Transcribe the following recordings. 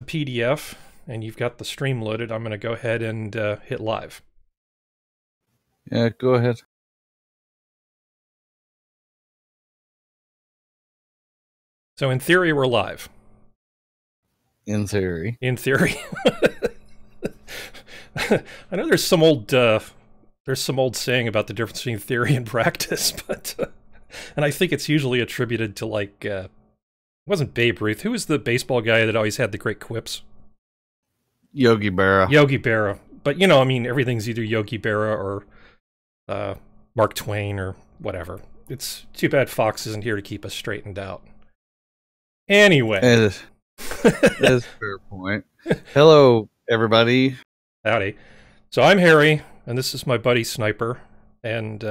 PDF and you've got the stream loaded, I'm going to go ahead and hit live. Yeah, go ahead. So in theory, we're live. In theory. In theory. I know there's some old saying about the difference between theory and practice, but and I think it's usually attributed to like it wasn't Babe Ruth. Who was the baseball guy that always had the great quips? Yogi Berra. Yogi Berra. But, you know, I mean, everything's either Yogi Berra or Mark Twain or whatever. It's too bad Fox isn't here to keep us straightened out. Anyway. That's a fair point. Hello, everybody. Howdy. So I'm Harry, and this is my buddy Sniper. And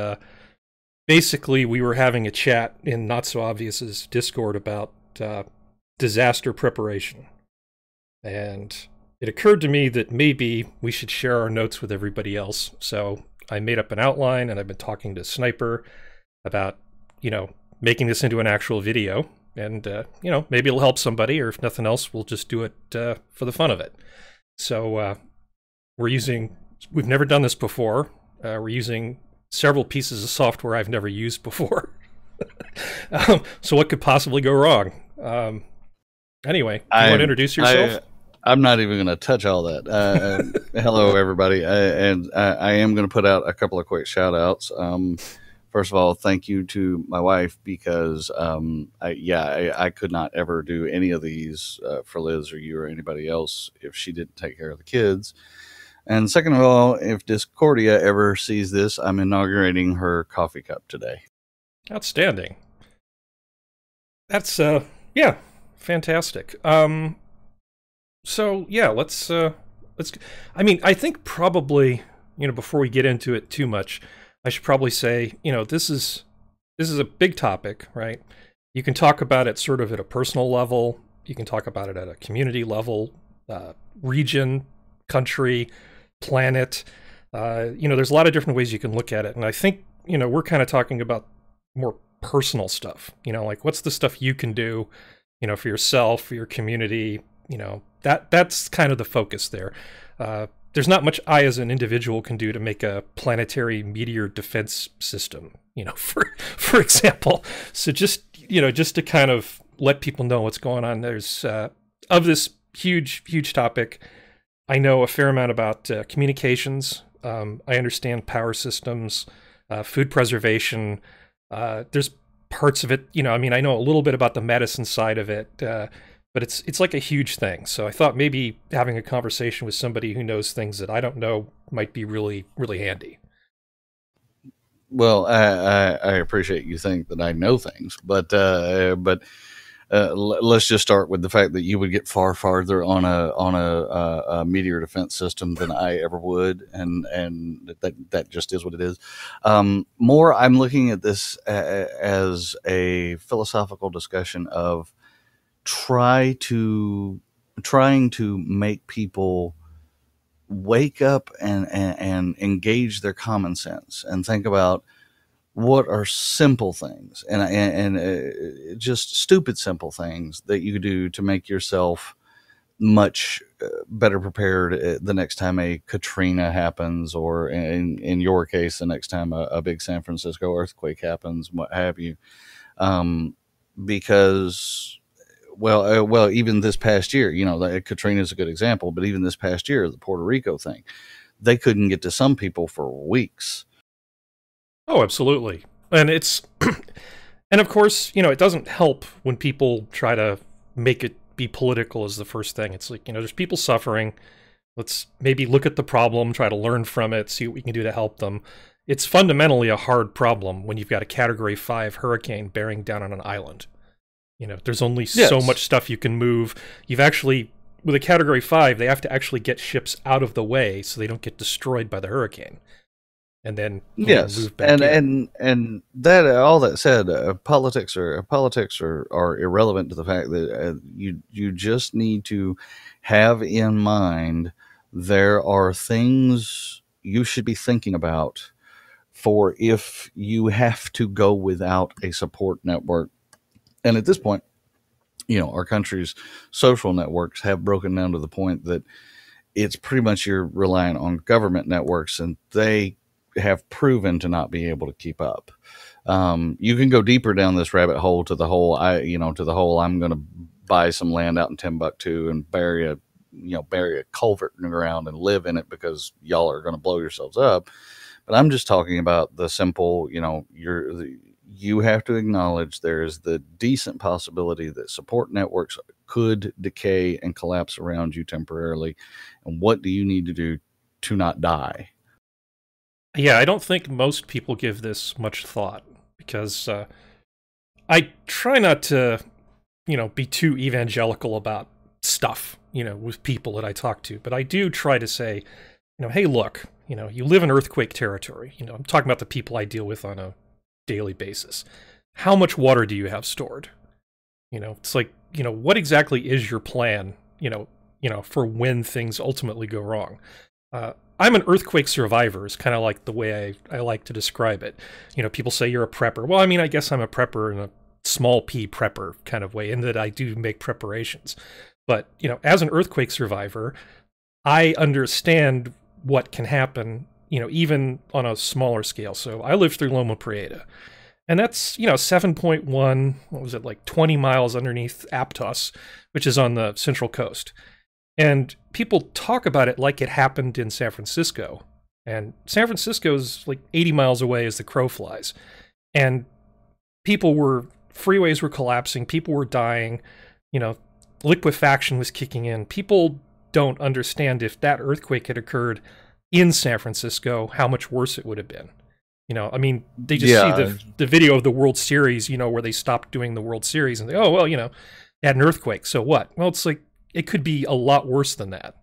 basically, we were having a chat in Not So Obvious's Discord about disaster preparation. And it occurred to me that maybe we should share our notes with everybody else. So I made up an outline, and I've been talking to Sniper about, you know, making this into an actual video. And, you know, maybe it'll help somebody, or if nothing else, we'll just do it for the fun of it. So we've never done this before. We're using several pieces of software I've never used before. So what could possibly go wrong? Anyway, do you want to introduce yourself? I'm not even going to touch all that. Hello, everybody. I am going to put out a couple of quick shout outs. First of all, thank you to my wife, because I could not ever do any of these for Liz or you or anybody else if she didn't take care of the kids. And second of all, if Discordia ever sees this, I'm inaugurating her coffee cup today. Outstanding. That's fantastic. So yeah, let's. I mean, I think probably, you know, before we get into it too much, I should probably say, you know, this is a big topic, right? You can talk about it sort of at a personal level. You can talk about it at a community level, region, country, planet. You know, there's a lot of different ways you can look at it. And I think, you know, we're kind of talking about more personal stuff, you know, like what's the stuff you can do, you know, for yourself, for your community, you know, that's kind of the focus there. There's not much I as an individual can do to make a planetary meteor defense system, you know, for example. So just, you know, just to kind of let people know what's going on, there's of this huge topic, I know a fair amount about communications. I understand power systems, food preservation. There's parts of it, you know, I mean, I know a little bit about the medicine side of it, but it's like a huge thing. So I thought maybe having a conversation with somebody who knows things that I don't know might be really, really handy. Well, I appreciate you think that I know things, but let's just start with the fact that you would get far farther on a meteor defense system than I ever would, and that just is what it is. More, I'm looking at this as a philosophical discussion of trying to make people wake up and engage their common sense and think about what are simple things and just stupid simple things that you do to make yourself much better prepared the next time a Katrina happens, or in your case, the next time a big San Francisco earthquake happens, what have you. Because well, even this past year, you know, Katrina is a good example, but even this past year, the Puerto Rico thing, they couldn't get to some people for weeks. Oh, absolutely. And it's, and of course, you know, it doesn't help when people try to make it be political as the first thing. It's like, you know, there's people suffering. Let's maybe look at the problem, try to learn from it, see what we can do to help them. It's fundamentally a hard problem when you've got a Category 5 hurricane bearing down on an island. You know, there's only so much stuff you can move. You've actually, with a Category 5, they have to actually get ships out of the way so they don't get destroyed by the hurricane. And then move back in. And that, all that said, politics are irrelevant to the fact that you just need to have in mind there are things you should be thinking about for if you have to go without a support network. And at this point, our country's social networks have broken down to the point that it's pretty much you're reliant on government networks, and they have proven to not be able to keep up. You can go deeper down this rabbit hole to the whole, I'm going to buy some land out in Timbuktu and bury a culvert in the ground and live in it because y'all are going to blow yourselves up. But I'm just talking about the simple, you have to acknowledge there is the decent possibility that support networks could decay and collapse around you temporarily. And what do you need to do to not die? Yeah, I don't think most people give this much thought because I try not to, be too evangelical about stuff, with people that I talk to. But I do try to say, hey, look, you live in earthquake territory. I'm talking about the people I deal with on a daily basis. How much water do you have stored? It's like, what exactly is your plan, for when things ultimately go wrong? I'm an earthquake survivor is kind of like the way I like to describe it. People say you're a prepper. Well, I mean, I guess I'm a prepper in a small p prepper kind of way in that I do make preparations. But, as an earthquake survivor, I understand what can happen, even on a smaller scale. So I lived through Loma Prieta. And that's, 7.1, what was it, like 20 miles underneath Aptos, which is on the Central Coast. And people talk about it like it happened in San Francisco. And San Francisco is like 80 miles away as the crow flies. And freeways were collapsing, people were dying, liquefaction was kicking in. People don't understand if that earthquake had occurred in San Francisco, how much worse it would have been. They just see the video of the World Series, where they stopped doing the World Series and they, they had an earthquake. So what? Well, it's like, it could be a lot worse than that.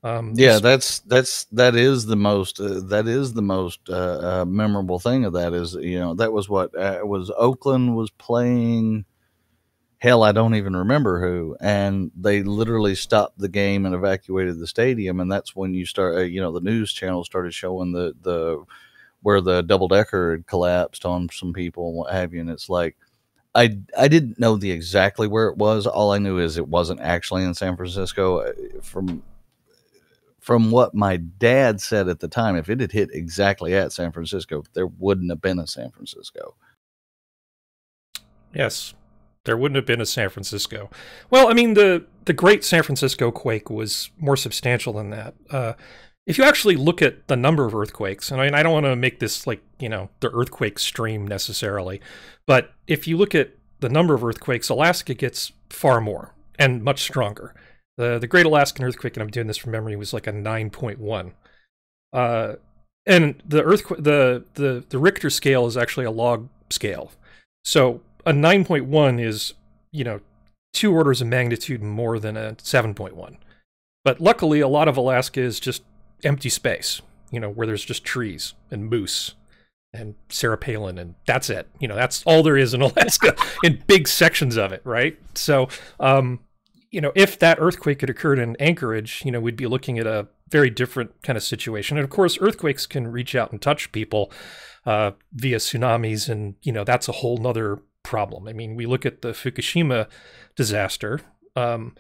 That is the most memorable thing of that is, that was what was Oakland was playing. Hell, I don't even remember who, and they literally stopped the game and evacuated the stadium. And that's when you start, the news channel started showing the where the double decker had collapsed on some people and what have you. And it's like, I didn't know exactly where it was. All I knew is it wasn't actually in San Francisco. From what my dad said at the time, if it had hit exactly at San Francisco, there wouldn't have been a San Francisco. Yes, there wouldn't have been a San Francisco. Well, I mean, the Great San Francisco quake was more substantial than that. If you actually look at the number of earthquakes, and I don't want to make this like, the earthquake stream necessarily, but if you look at the number of earthquakes, Alaska gets far more and much stronger. The Great Alaskan Earthquake, and I'm doing this from memory, was like a 9.1. And the Richter scale is actually a log scale. So a 9.1 is, 2 orders of magnitude more than a 7.1. But luckily, a lot of Alaska is just empty space, where there's just trees and moose and Sarah Palin, and that's it. That's all there is in Alaska in big sections of it, right? So, if that earthquake had occurred in Anchorage, we'd be looking at a very different kind of situation. And of course, earthquakes can reach out and touch people via tsunamis, and, that's a whole nother problem. I mean, we look at the Fukushima disaster. The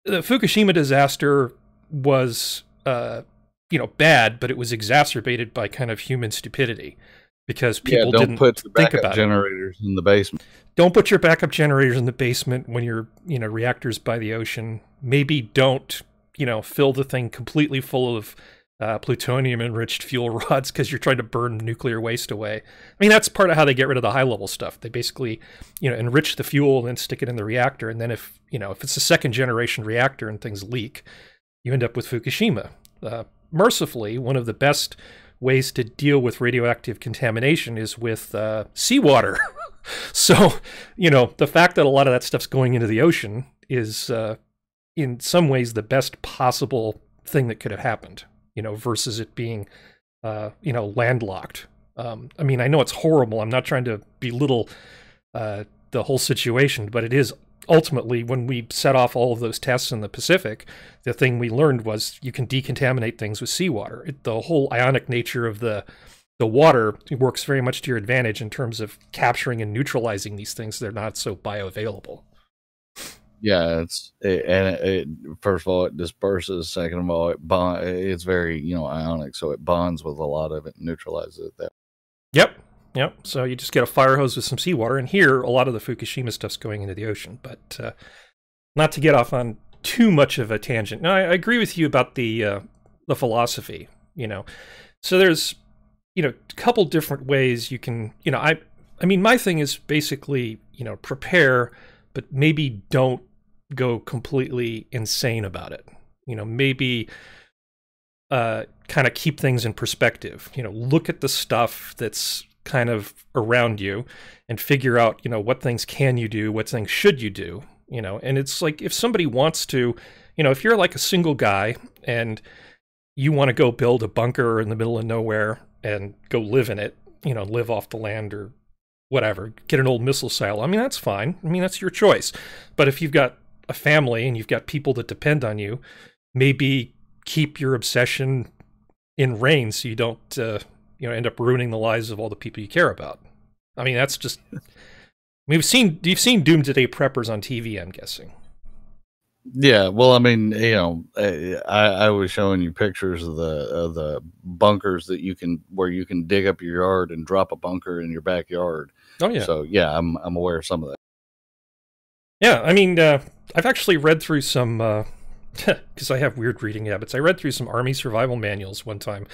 Fukushima disaster was bad, but it was exacerbated by kind of human stupidity because people didn't put the think backup about generators in the basement. Don't put your backup generators in the basement when your reactor's by the ocean. Maybe don't fill the thing completely full of plutonium enriched fuel rods because you're trying to burn nuclear waste away. I mean, that's part of how they get rid of the high level stuff. They basically enrich the fuel and then stick it in the reactor, and then if it's a second generation reactor and things leak, you end up with Fukushima. Mercifully, one of the best ways to deal with radioactive contamination is with seawater. So, the fact that a lot of that stuff's going into the ocean is, in some ways, the best possible thing that could have happened, versus it being, landlocked. I mean, I know it's horrible. I'm not trying to belittle the whole situation, but it is ultimately, when we set off all of those tests in the Pacific, the thing we learned was you can decontaminate things with seawater. The whole ionic nature of the water works very much to your advantage in terms of capturing and neutralizing these things. They're not so bioavailable. Yeah, first of all, it disperses. Second of all, it's very, ionic, so it bonds with a lot of it and neutralizes it. That. Yep. Yep. So you just get a fire hose with some seawater, and here a lot of the Fukushima stuff's going into the ocean. But not to get off on too much of a tangent. No, I agree with you about the philosophy. So there's a couple different ways you can. I mean, my thing is basically prepare, but maybe don't go completely insane about it. Maybe kind of keep things in perspective. Look at the stuff that's kind of around you and figure out, what things can you do, what things should you do, and it's like if somebody wants to, if you're like a single guy and you want to go build a bunker in the middle of nowhere and go live in it, live off the land or whatever, get an old missile silo. I mean, that's fine. I mean, that's your choice. But if you've got a family and you've got people that depend on you, maybe keep your obsession in rein so you don't, end up ruining the lives of all the people you care about. I mean, that's just. You've seen Doomsday Preppers on TV, I'm guessing. Yeah, well, I mean, I was showing you pictures of the bunkers where you can dig up your yard and drop a bunker in your backyard. Oh yeah. So yeah, I'm aware of some of that. Yeah, I mean, I've actually read through some because I have weird reading habits. I read through some Army survival manuals one time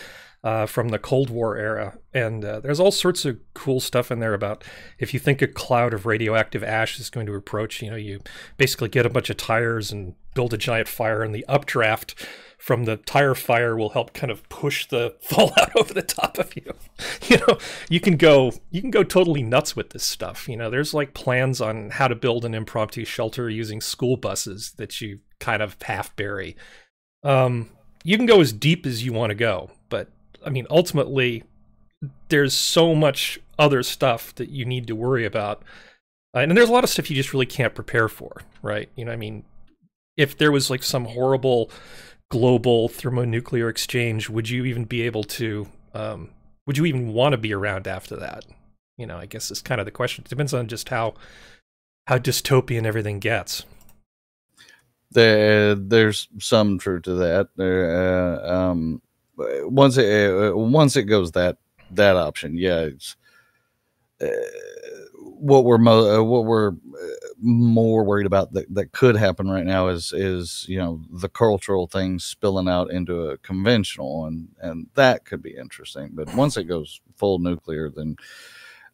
from the Cold War era, and there's all sorts of cool stuff in there about if you think a cloud of radioactive ash is going to approach, you basically get a bunch of tires and build a giant fire, and the updraft from the tire fire will help kind of push the fallout over the top of you. You can go totally nuts with this stuff. There's like plans on how to build an impromptu shelter using school buses that you kind of half bury. You can go as deep as you want to go, but I mean, ultimately, there's so much other stuff that you need to worry about. And there's a lot of stuff you just really can't prepare for, right? I mean, if there was like some horrible global thermonuclear exchange, would you even be able to, would you even want to be around after that? I guess it's kind of the question. It depends on just how dystopian everything gets. There's some truth to that. Once it goes that option, yeah. It's, what we're more worried about that could happen right now is the cultural things spilling out into a conventional, and that could be interesting. But once it goes full nuclear, then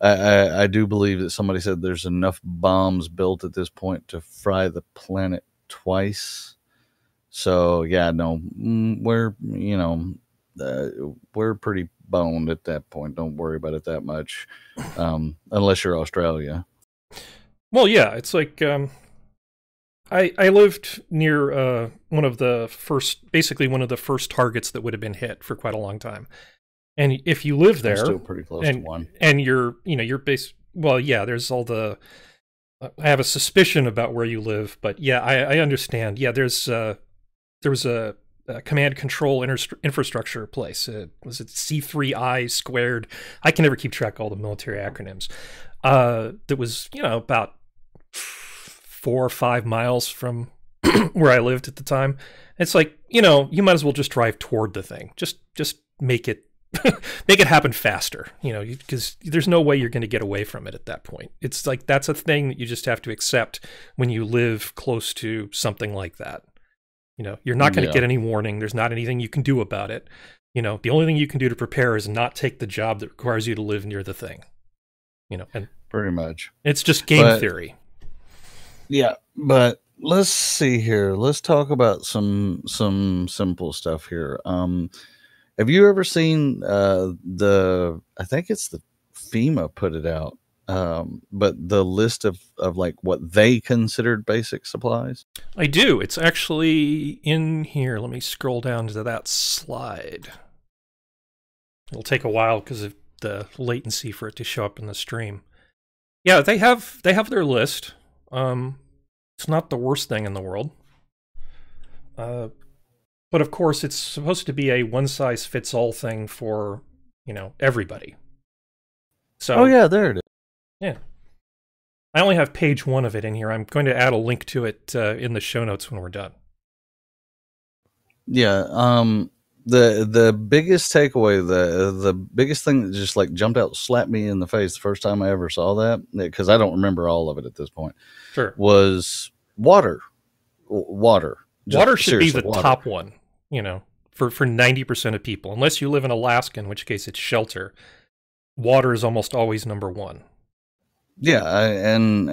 I do believe that somebody said there's enough bombs built at this point to fry the planet twice. So yeah, no, we're pretty boned at that point. Don't worry about it that much, unless you're Australia. Well, yeah, it's like I lived near one of the first targets that would have been hit for quite a long time. And if you live there, still pretty close to one, and you're base. Well, yeah, there's all the. I have a suspicion about where you live, but yeah, I understand. Yeah, there was a command control infrastructure place. Was it C3I squared? I can never keep track of all the military acronyms. That was, about 4 or 5 miles from where I lived at the time. It's like, you might as well just drive toward the thing. Just make it make it happen faster, because there's no way you're going to get away from it at that point. It's like that's a thing that you just have to accept when you live close to something like that. You're not going to get any warning. There's not anything you can do about it. The only thing you can do to prepare is not take the job that requires you to live near the thing. And pretty much. It's just game theory. Yeah, but let's see here. Let's talk about some simple stuff here. Have you ever seen I think it's the FEMA put it out, but the list of like what they considered basic supplies? I do. It's actually in here. Let me scroll down to that slide. It'll take a while because of the latency for it to show up in the stream. Yeah, they have their list. It's not the worst thing in the world. But of course, it's supposed to be a one-size-fits-all thing for, everybody. So, oh yeah, there it is. Yeah. I only have page 1 of it in here. I'm going to add a link to it in the show notes when we're done. Yeah. The biggest takeaway, the biggest thing that just like jumped out, slapped me in the face the first time I ever saw that, because I don't remember all of it at this point, Sure. was water. Water. Water should be the water. top one, for 90% of people. Unless you live in Alaska, in which case it's shelter. Water is almost always number 1. Yeah, and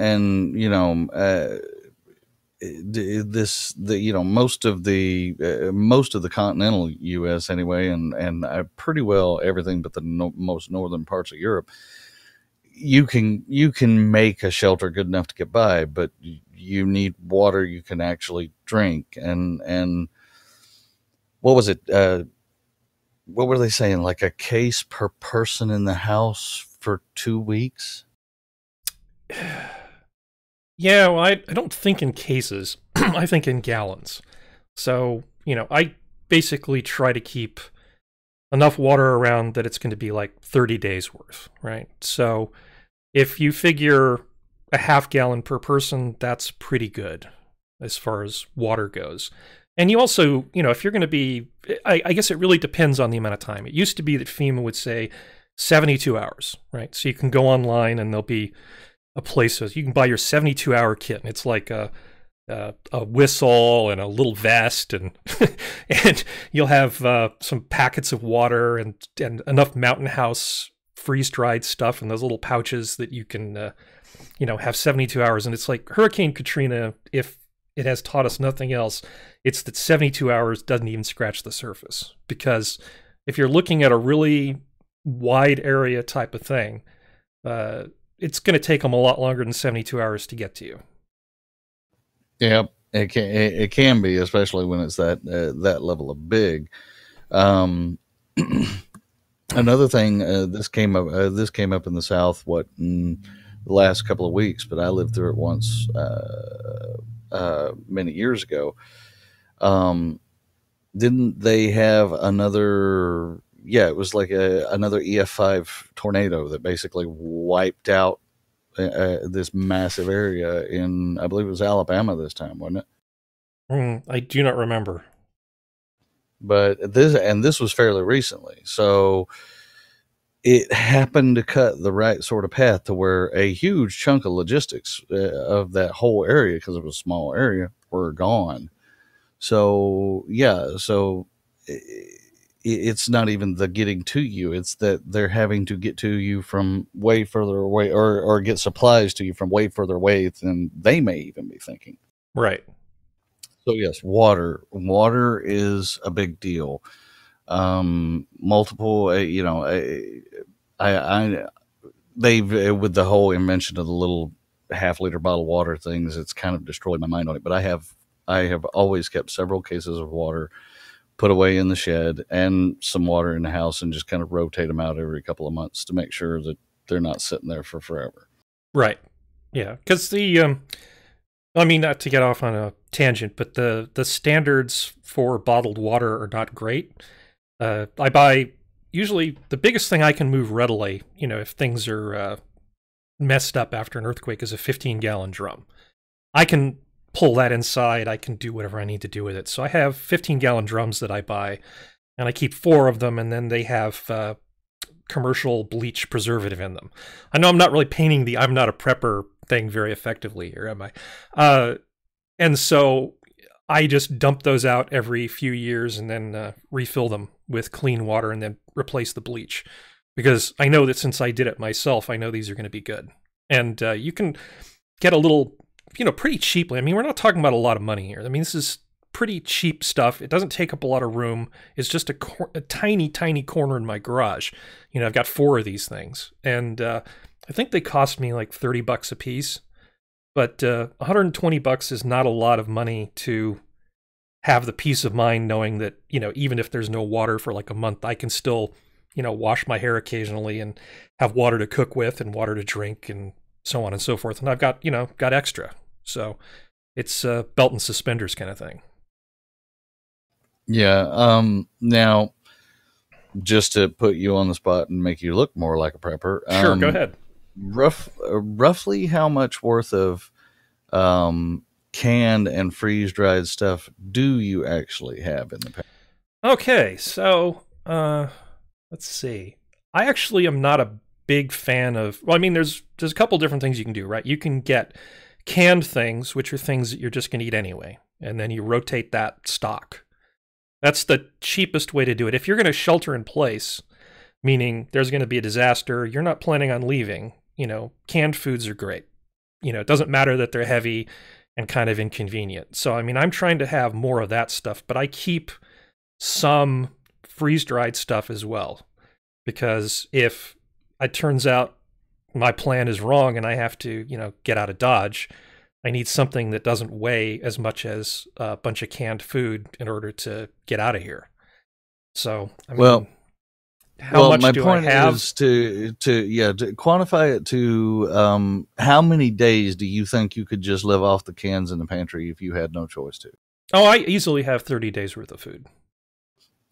most of the continental U.S. anyway, and pretty well everything but the most northern parts of Europe, you can make a shelter good enough to get by, but you need water you can actually drink. And what was it? What were they saying? Like a case per person in the house for 2 weeks? Yeah, well, I don't think in cases. I think in gallons. So, I basically try to keep enough water around that it's going to be like 30 days worth, right? So if you figure a half gallon per person, that's pretty good as far as water goes. And you also, if you're going to be, I guess it really depends on the amount of time. It used to be that FEMA would say 72 hours, right? So you can go online and there'll be a place you can buy your 72-hour kit, and it's like a whistle and a little vest, and and you'll have some packets of water and enough Mountain House freeze-dried stuff in those little pouches that you can have 72 hours. And it's like Hurricane Katrina, if it has taught us nothing else, it's that 72 hours doesn't even scratch the surface. Because if you're looking at a really wide area type of thing, it's going to take them a lot longer than 72 hours to get to you. Yeah, it can be, especially when it's that level of big. Another thing, this came up in the South in the last couple of weeks, but I lived through it once many years ago. Didn't they have another? Yeah, it was like another EF5 tornado that basically wiped out this massive area in, I believe it was Alabama this time, wasn't it? I do not remember. But this was fairly recently. So it happened to cut the right sort of path to where a huge chunk of logistics of that whole area, because it was a small area, were gone. So, yeah, it's not even the getting to you. It's that they're having to get to you from way further away, or get supplies to you from way further away than they may even be thinking. Right. So yes, water is a big deal. Multiple, they've, with the whole invention of the little half-liter bottle of water things, it's kind of destroyed my mind on it. But I have always kept several cases of water put away in the shed and some water in the house, and just kind of rotate them out every couple of months to make sure that they're not sitting there for forever. Right. Yeah. Because not to get off on a tangent, but the standards for bottled water are not great. I buy, usually the biggest thing I can move readily, if things are messed up after an earthquake, is a 15-gallon drum. I can pull that inside. I can do whatever I need to do with it. So I have 15-gallon drums that I buy, and I keep 4 of them, and then they have commercial bleach preservative in them. I know I'm not really painting the I'm not a prepper thing very effectively here, am I? And so I just dump those out every few years and then refill them with clean water and then replace the bleach. Because I know that since I did it myself, I know these are going to be good. And you can get a little, pretty cheaply. I mean, we're not talking about a lot of money here. I mean, this is pretty cheap stuff. It doesn't take up a lot of room. It's just a tiny, tiny corner in my garage. I've got 4 of these things. And I think they cost me like $30 a piece. But $120 is not a lot of money to have the peace of mind knowing that, even if there's no water for like a month, I can still, wash my hair occasionally and have water to cook with and water to drink and so on and so forth. And I've got, got extra. So it's a belt and suspenders kind of thing. Yeah. Now, just to put you on the spot and make you look more like a prepper. Sure, go ahead. roughly how much worth of canned and freeze dried stuff do you actually have in the pantry? Okay, so let's see. I actually am not a big fan of. Well, I mean, there's a couple different things you can do, right? You can get canned things, which are things that you're just going to eat anyway, and then you rotate that stock. That's the cheapest way to do it. If you're going to shelter in place, meaning there's going to be a disaster, you're not planning on leaving. Canned foods are great. It doesn't matter that they're heavy and kind of inconvenient. So, I mean, I'm trying to have more of that stuff, but I keep some freeze-dried stuff as well, because if it turns out my plan is wrong and I have to, get out of Dodge, I need something that doesn't weigh as much as a bunch of canned food in order to get out of here. So, I mean, how much my do point I have? is to quantify it to how many days do you think you could just live off the cans in the pantry if you had no choice to? Oh, I easily have 30 days worth of food.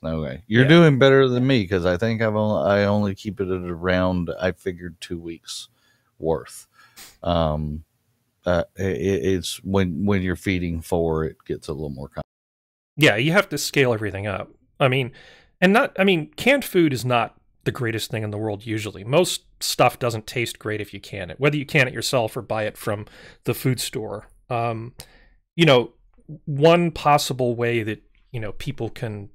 Okay, you're Yeah. doing better than me because I think I only keep it at around, I figured, 2 weeks worth. It's when you're feeding four, it gets a little more complicated. Yeah, you have to scale everything up. I mean, canned food is not the greatest thing in the world usually. Most stuff doesn't taste great if you can it, whether you can it yourself or buy it from the food store. One possible way that, people can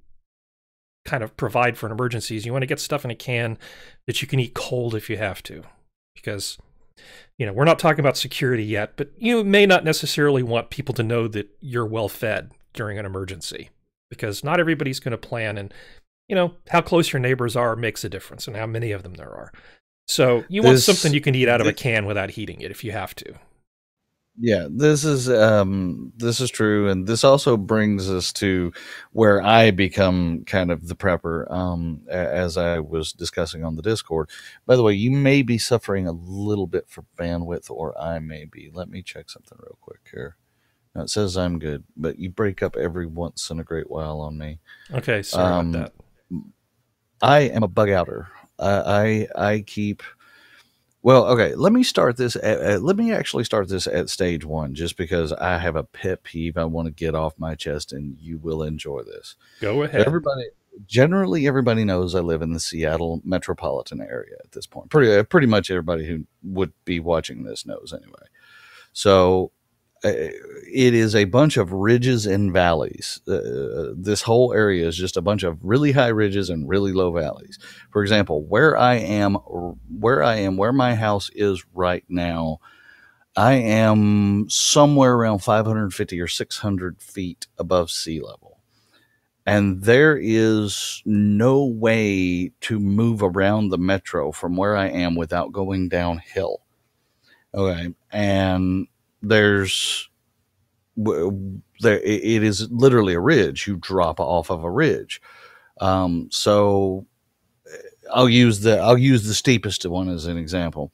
kind of provide for an emergency is you want to get stuff in a can that you can eat cold if you have to. Because, we're not talking about security yet, but you may not necessarily want people to know that you're well fed during an emergency, because not everybody's going to plan, and how close your neighbors are makes a difference, and how many of them there are. So you want something you can eat out of a can without heating it if you have to. Yeah, this is true, and this also brings us to where I become kind of the prepper, as I was discussing on the Discord. By the way, you may be suffering a little bit for bandwidth, or I may be. Let me check something real quick here. Now, it says I'm good, but you break up every once in a great while on me. Okay, sorry about that. I am a bug outer. I keep. Well, okay. Let me start this. Let me actually start this at stage one, just because I have a pet peeve I want to get off my chest, and you will enjoy this. Go So ahead. everybody knows I live in the Seattle metropolitan area at this point. Pretty much everybody who would be watching this knows anyway. So it is a bunch of ridges and valleys. This whole area is just a bunch of really high ridges and really low valleys. For example, where my house is right now, I am somewhere around 550 or 600 feet above sea level. And there is no way to move around the metro from where I am without going downhill. Okay. And it is literally a ridge. You drop off of a ridge. So I'll use the steepest one as an example.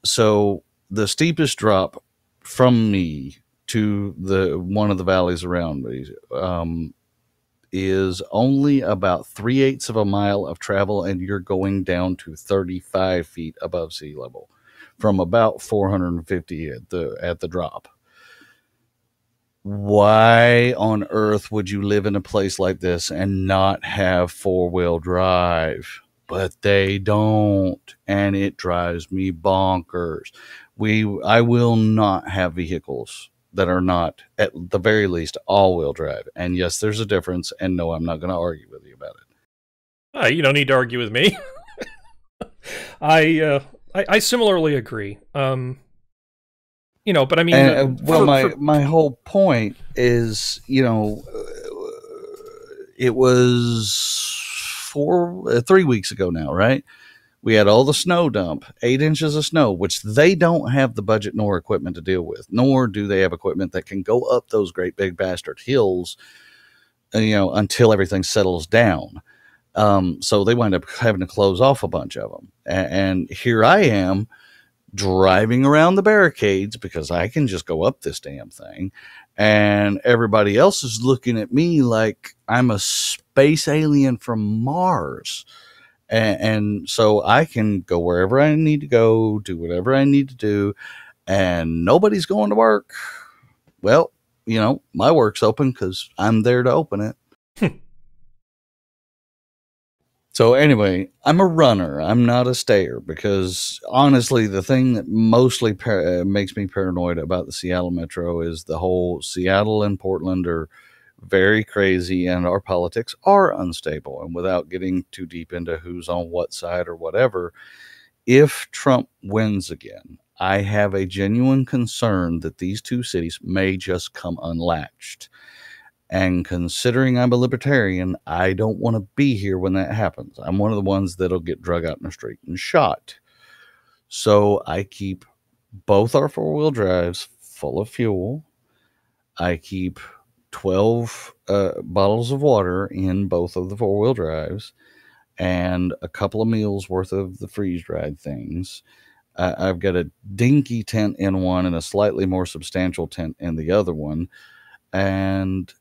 So the steepest drop from me to one of the valleys around me is only about 3/8 of a mile of travel, and you're going down to 35 feet above sea level from about 450 at the drop. Why on earth would you live in a place like this and not have 4-wheel drive? But they don't, and it drives me bonkers. I will not have vehicles that are not, at the very least, all-wheel drive. And yes, there's a difference, and no, I'm not going to argue with you about it. You don't need to argue with me. I similarly agree. But I mean, my whole point is, it was 3 weeks ago now, right? We had all the snow dump, 8 inches of snow, which they don't have the budget nor equipment to deal with, nor do they have equipment that can go up those great big bastard hills, until everything settles down. So they wind up having to close off a bunch of them. And here I am driving around the barricades because I can just go up this damn thing. And everybody else is looking at me like I'm a space alien from Mars. And so I can go wherever I need to go, do whatever I need to do, and nobody's going to work. Well, my work's open because I'm there to open it. So anyway, I'm a runner. I'm not a stayer because honestly, the thing that mostly makes me paranoid about the Seattle Metro is the whole Seattle and Portland are very crazy and our politics are unstable. And without getting too deep into who's on what side or whatever, if Trump wins again, I have a genuine concern that these two cities may just come unlatched. And considering I'm a libertarian, I don't want to be here when that happens. I'm one of the ones that'll get drug out in the street and shot. So I keep both our four-wheel drives full of fuel. I keep 12 bottles of water in both of the four-wheel drives and a couple of meals worth of the freeze-dried things. I've got a dinky tent in one and a slightly more substantial tent in the other one. And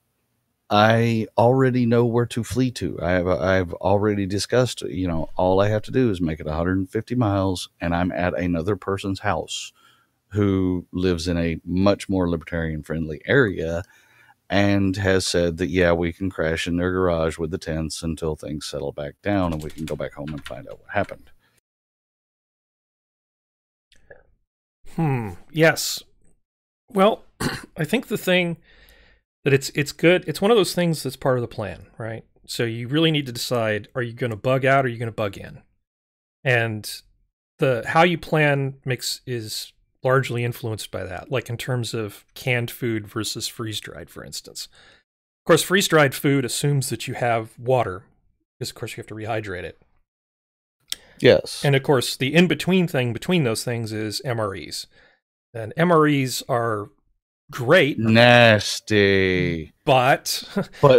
I already know where to flee to. I've already discussed, all I have to do is make it 150 miles and I'm at another person's house who lives in a much more libertarian friendly area and has said that, yeah, we can crash in their garage with the tents until things settle back down and we can go back home and find out what happened. Yes. Well, I think the thing that it's good. It's one of those things that's part of the plan, right? So you really need to decide: are you going to bug out, or are you going to bug in? And the how you plan is largely influenced by that. Like in terms of canned food versus freeze dried, for instance. Of course, freeze dried food assumes that you have water, because of course you have to rehydrate it. Yes. And of course, the in between thing between those things is MREs, and MREs are great, nasty, but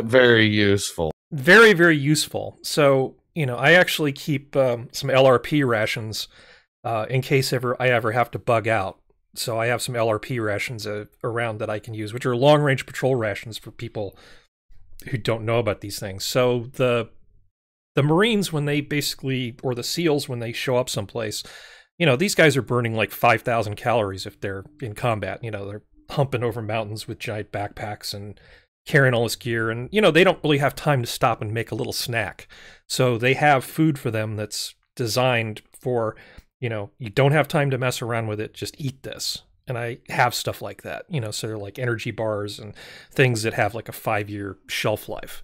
very useful. Very, very useful. So, I actually keep some LRP rations in case I ever have to bug out. So I have some LRP rations around that I can use, which are long-range patrol rations for people who don't know about these things. So the Marines, when they or the SEALs, when they show up someplace, these guys are burning like 5,000 calories if they're in combat. They're humping over mountains with giant backpacks and carrying all this gear, and they don't really have time to stop and make a little snack. So they have food for them that's designed for, you don't have time to mess around with it, just eat this. And I have stuff like that, so they're like energy bars and things that have like a 5-year shelf life.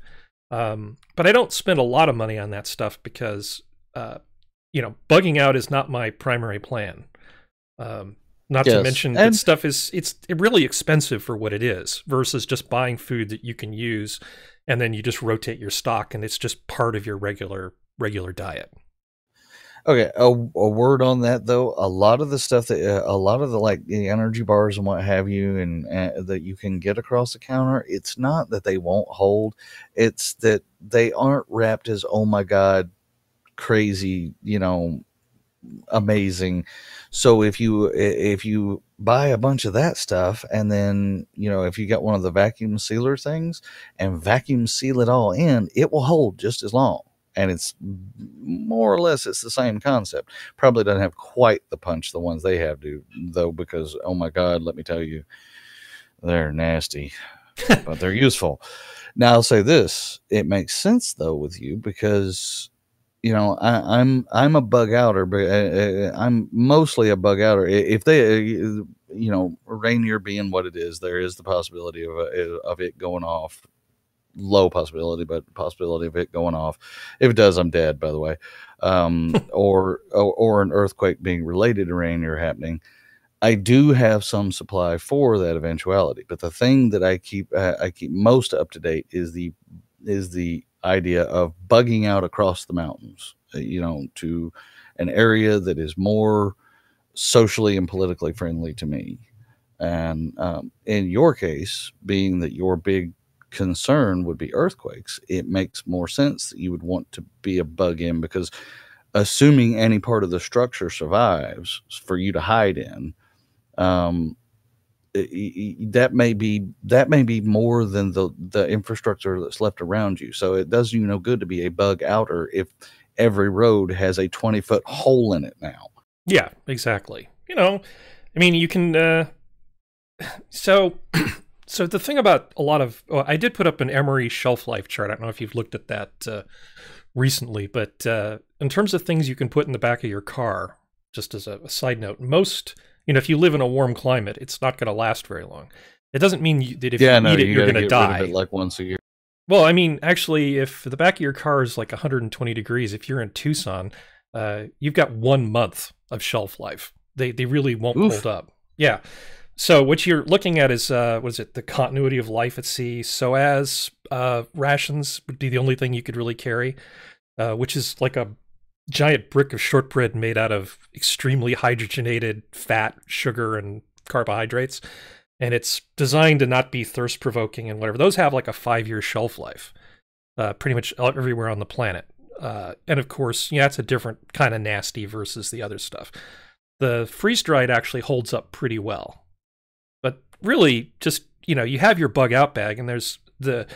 But I don't spend a lot of money on that stuff because bugging out is not my primary plan. Not to mention that stuff it's really expensive for what it is versus just buying food that you can use and then you just rotate your stock and it's just part of your regular diet. Okay, a word on that though. A lot of the stuff that a lot of the like the energy bars and what have you, and that you can get across the counter, it's not that they won't hold; it's that they aren't wrapped as, oh my god, crazy, amazing. So if you buy a bunch of that stuff and then if you got one of the vacuum sealer things and vacuum seal it all in, it will hold just as long. And it's more or less it's the same concept. Probably doesn't have quite the punch the ones they have do though, because oh my god, let me tell you, they're nasty. But they're useful. Now I'll say this, it makes sense though with you because I'm a bug outer, but I'm mostly a bug outer. If they, Rainier being what it is, there is the possibility of it going off. Low possibility, but possibility of it going off. If it does, I'm dead, by the way. Or an earthquake being related to Rainier happening. I do have some supply for that eventuality, but the thing that I keep most up to date is the idea of bugging out across the mountains, to an area that is more socially and politically friendly to me. And in your case, being that your big concern would be earthquakes, it makes more sense that you would want to be a bug in, because assuming any part of the structure survives for you to hide in, that may be more than the infrastructure that's left around you. So it does you no good to be a bug outer every road has a 20-foot hole in it now. Yeah, exactly. You know, I mean, you can. So the thing about a lot of, well, I did put up an Emery shelf life chart. I don't know if you've looked at that recently, but in terms of things you can put in the back of your car, just as a side note, most, you know, if you live in a warm climate, it's not going to last very long. It doesn't mean that if you eat it, you're going to die. Rid of it like once a year. Well, I mean, actually, if the back of your car is like 120 degrees, if you're in Tucson, you've got 1 month of shelf life. They really won't hold up. Yeah. So what you're looking at is, what is it, the continuity of life at sea. SOAS rations would be the only thing you could really carry, which is like a giant brick of shortbread made out of extremely hydrogenated fat, sugar, and carbohydrates. And it's designed to not be thirst-provoking and whatever. Those have like a 5-year shelf life, pretty much everywhere on the planet. And of course, yeah, it's a different kind of nasty versus the other stuff. The freeze-dried actually holds up pretty well. But really, just, you know, you have your bug out bag, and there's the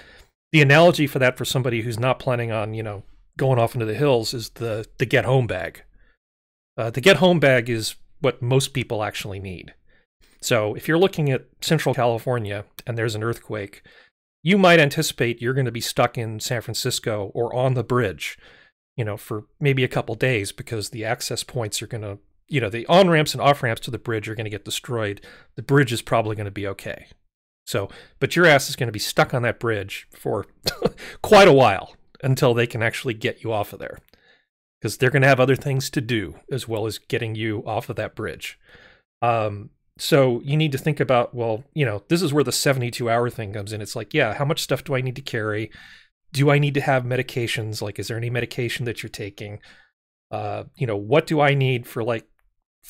analogy for that for somebody who's not planning on, you know, going off into the hills is the get home bag. The get home bag is what most people actually need. So if you're looking at Central California and there's an earthquake, you might anticipate you're going to be stuck in San Francisco or on the bridge, you know, for maybe a couple days, because the access points are going to, you know, the on-ramps and off-ramps to the bridge are going to get destroyed. The bridge is probably going to be okay. So, but your ass is going to be stuck on that bridge for quite a while until they can actually get you off of there, because they're going to have other things to do as well as getting you off of that bridge. So you need to think about, well, you know, this is where the 72-hour thing comes in. It's like, yeah, how much stuff do I need to carry? Do I need to have medications? Like, is there any medication that you're taking? You know, what do I need for like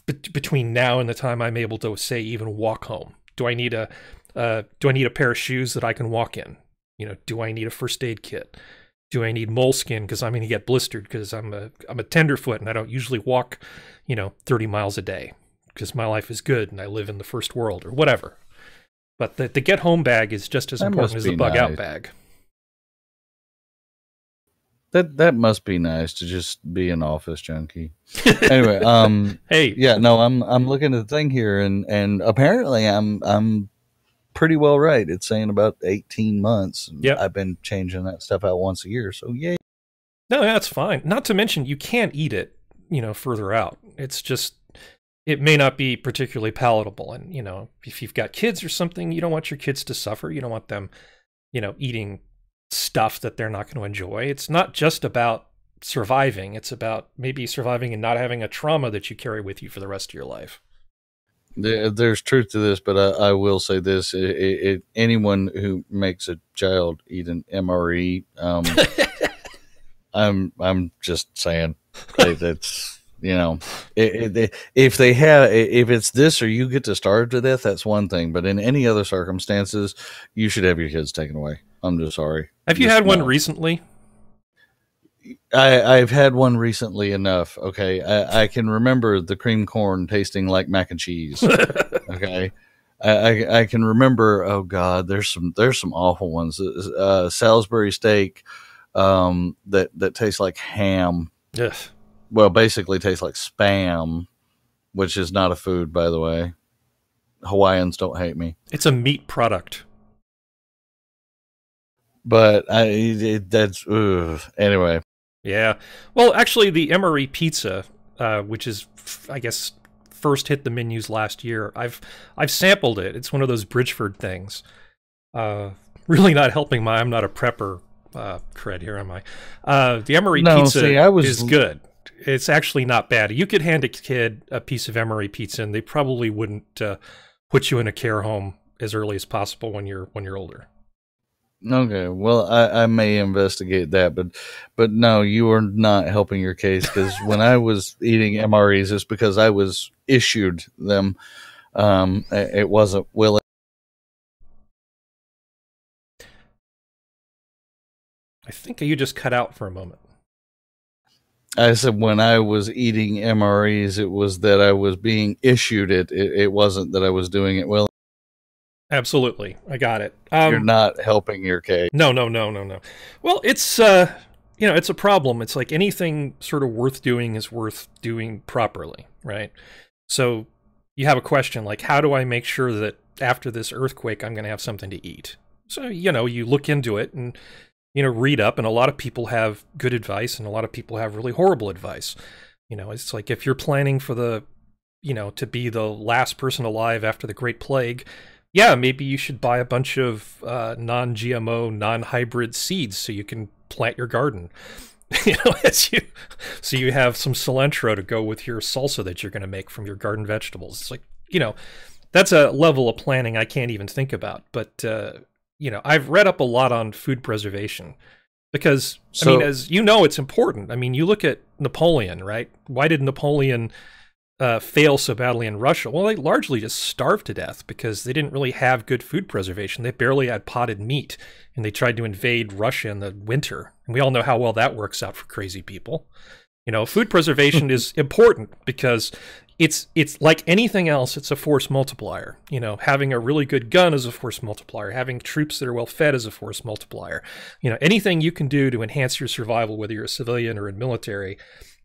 between now and the time I'm able to, say, even walk home? Do I need a pair of shoes that I can walk in? You know, do I need a first aid kit? Do I need moleskin because I'm going to get blistered because I'm a tenderfoot and I don't usually walk, you know, 30 miles a day because my life is good and I live in the first world or whatever. But the get home bag is just as important as the bug out bag. That must be nice to just be an office junkie. Anyway, hey, yeah, no, I'm looking at the thing here, and apparently I'm pretty well right. It's saying about 18 months. Yep. I've been changing that stuff out once a year, so yay. No, that's fine. Not to mention you can't eat it, you know, further out. It's just, it may not be particularly palatable, and you know, if you've got kids or something, you don't want your kids to suffer. You don't want them, you know, eating stuff that they're not going to enjoy. It's not just about surviving. It's about maybe surviving and not having a trauma that you carry with you for the rest of your life. There's truth to this, but I will say this: anyone who makes a child eat an MRE, I'm just saying that's, you know, if it's this or you get to starve to death, that's one thing. But in any other circumstances, you should have your kids taken away. I'm just sorry. Have you had one recently? I've had one recently enough. Okay. I can remember the cream corn tasting like mac and cheese. Okay. I can remember, oh God, there's some awful ones. Salisbury steak, that tastes like ham. Yes. Well, basically tastes like Spam, which is not a food, by the way. Hawaiians don't hate me. It's a meat product. But that's anyway. Yeah. Well, actually, the Emery pizza, which is, I guess, first hit the menus last year. I've sampled it. It's one of those Bridgeford things. Really not helping my I'm not a prepper cred here, am I? The Emery pizza is good. It's actually not bad. You could hand a kid a piece of Emery pizza, and they probably wouldn't put you in a care home as early as possible when you're older. Okay, well, I may investigate that, but no, you are not helping your case, because when I was eating MREs, it's because I was issued them. It wasn't willing. I think you just cut out for a moment. I said when I was eating MREs, it was that I was being issued it. It wasn't that I was doing it well. Absolutely. I got it. You're not helping your case. No. Well, it's it's a problem. It's like anything sort of worth doing is worth doing properly, right? So you have a question like, how do I make sure that after this earthquake, I'm going to have something to eat? So, you look into it and, read up, and a lot of people have good advice and a lot of people have really horrible advice. It's like if you're planning for to be the last person alive after the Great Plague, yeah, maybe you should buy a bunch of non-GMO, non-hybrid seeds so you can plant your garden. So you have some cilantro to go with your salsa that you're going to make from your garden vegetables. It's like, that's a level of planning I can't even think about. But, I've read up a lot on food preservation because, as you know, it's important. You look at Napoleon, right? Why did Napoleon fail so badly in Russia? Well, they largely just starved to death because they didn't really have good food preservation. They barely had potted meat, and they tried to invade Russia in the winter. And we all know how well that works out for crazy people. Food preservation is important because it's like anything else. It's a force multiplier. Having a really good gun is a force multiplier. Having troops that are well fed is a force multiplier. Anything you can do to enhance your survival, whether you're a civilian or in military,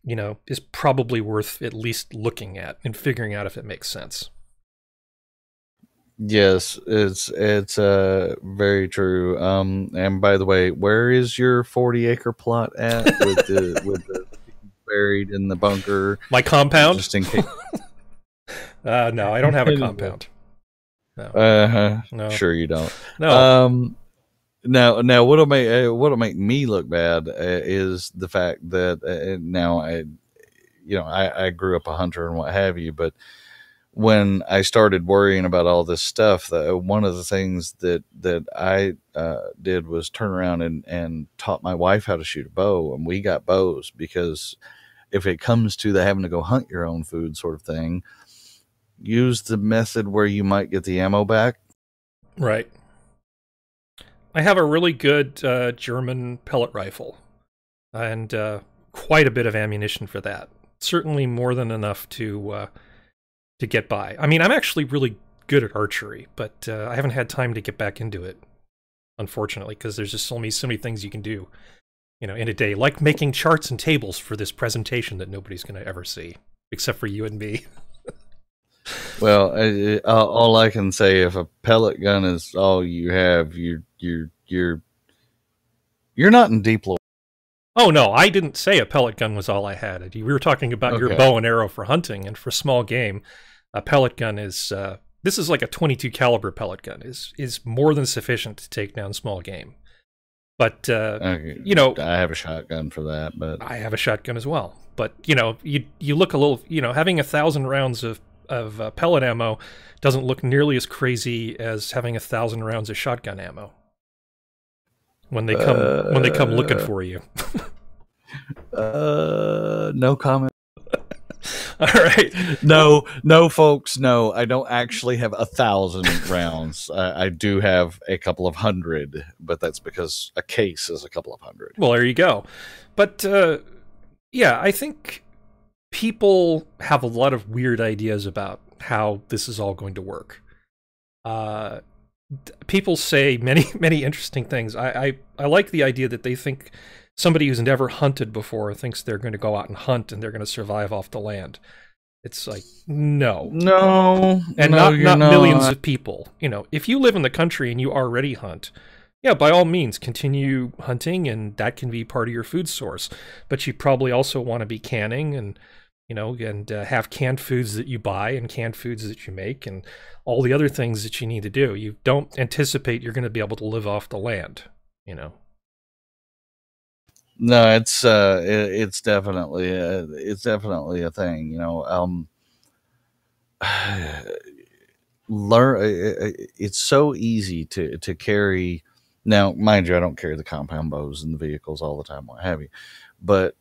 is probably worth at least looking at and figuring out if it makes sense. Yes, it's very true. And by the way, where is your 40-acre plot at with the buried in the bunker? My compound? Just in case. No, I don't have a compound. No. No. Sure you don't. No. Now, what'll make me look bad is the fact that now I grew up a hunter and what have you, but when I started worrying about all this stuff, one of the things that I did was turn around and taught my wife how to shoot a bow, and we got bows because if it comes to the having to go hunt your own food sort of thing, use the method where you might get the ammo back. Right. I have a really good German pellet rifle and quite a bit of ammunition for that. Certainly more than enough to get by. I'm actually really good at archery, but I haven't had time to get back into it, unfortunately, because there's just so many things you can do, in a day, like making charts and tables for this presentation that nobody's going to ever see, except for you and me. Well, all I can say, if a pellet gun is all you have, you're not in deep lore. Oh no, I didn't say a pellet gun was all I had. We were talking about your bow and arrow for hunting, and for small game, a pellet gun is this is like a 22 caliber pellet gun is more than sufficient to take down small game. But I have a shotgun for that, but I have a shotgun as well. But you look a little, having 1,000 rounds of pellet ammo doesn't look nearly as crazy as having 1,000 rounds of shotgun ammo when they come looking for you. No comment. All right. No, folks. No, I don't actually have 1,000 rounds. I do have a couple of hundred, but that's because a case is a couple of hundred. Well, there you go. But yeah, I think people have a lot of weird ideas about how this is all going to work. People say many interesting things. I like the idea that they think somebody who's never hunted before thinks they're going to go out and hunt and they're going to survive off the land. It's like, no. And not millions of people. If you live in the country and you already hunt, yeah, by all means, continue hunting, and that can be part of your food source. But you probably also want to be canning and have canned foods that you buy and canned foods that you make and all the other things that you need to do. You don't anticipate you're going to be able to live off the land, No, it's definitely a thing. It's so easy to carry. Now, mind you, I don't carry the compound bows in the vehicles all the time, what have you. But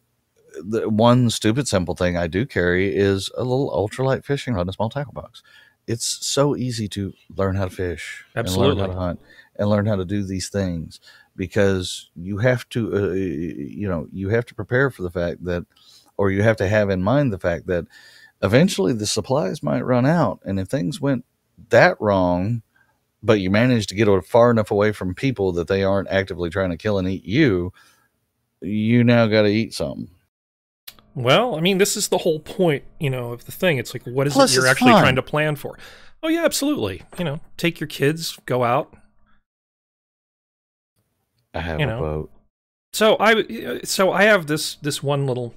the one stupid simple thing I do carry is a little ultralight fishing rod and a small tackle box. It's so easy to learn how to fish, absolutely, and learn how to hunt, and learn how to do these things, because you have to, you have to prepare for the fact that, or you have to have in mind the fact that eventually the supplies might run out, and if things went that wrong, but you managed to get far enough away from people that they aren't actively trying to kill and eat you, you now got to eat something. Well, I mean, this is the whole point, of the thing. It's like, what is Plus, it you're it's actually fun. trying to plan for? Oh yeah, absolutely. Take your kids, go out. I have a boat. So I have this one little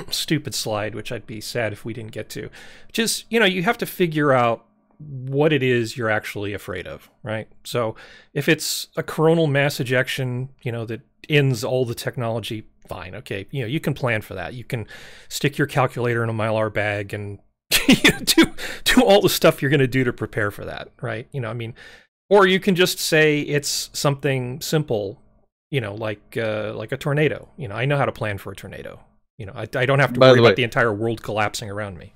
stupid slide, which I'd be sad if we didn't get to. Just, you have to figure out what it is you're actually afraid of, right? So if it's a coronal mass ejection, that ends all the technology, fine, okay. You can plan for that. You can stick your calculator in a Mylar bag and do all the stuff you're going to do to prepare for that, right? Or you can just say it's something simple, like a tornado. I know how to plan for a tornado. I don't have to worry about the entire world collapsing around me.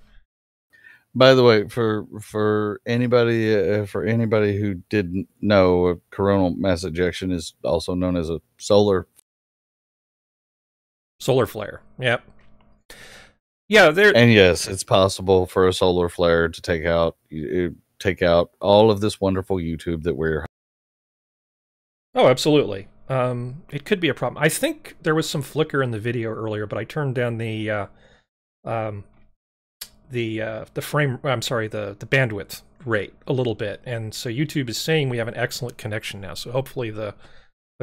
By the way, for anybody who didn't know, a coronal mass ejection is also known as a solar flare. Yep. Yeah, and yes, it's possible for a solar flare to take out all of this wonderful YouTube that we're. Oh, absolutely. It could be a problem. I think there was some flicker in the video earlier, but I turned down the bandwidth rate a little bit, and so YouTube is saying we have an excellent connection now. So hopefully the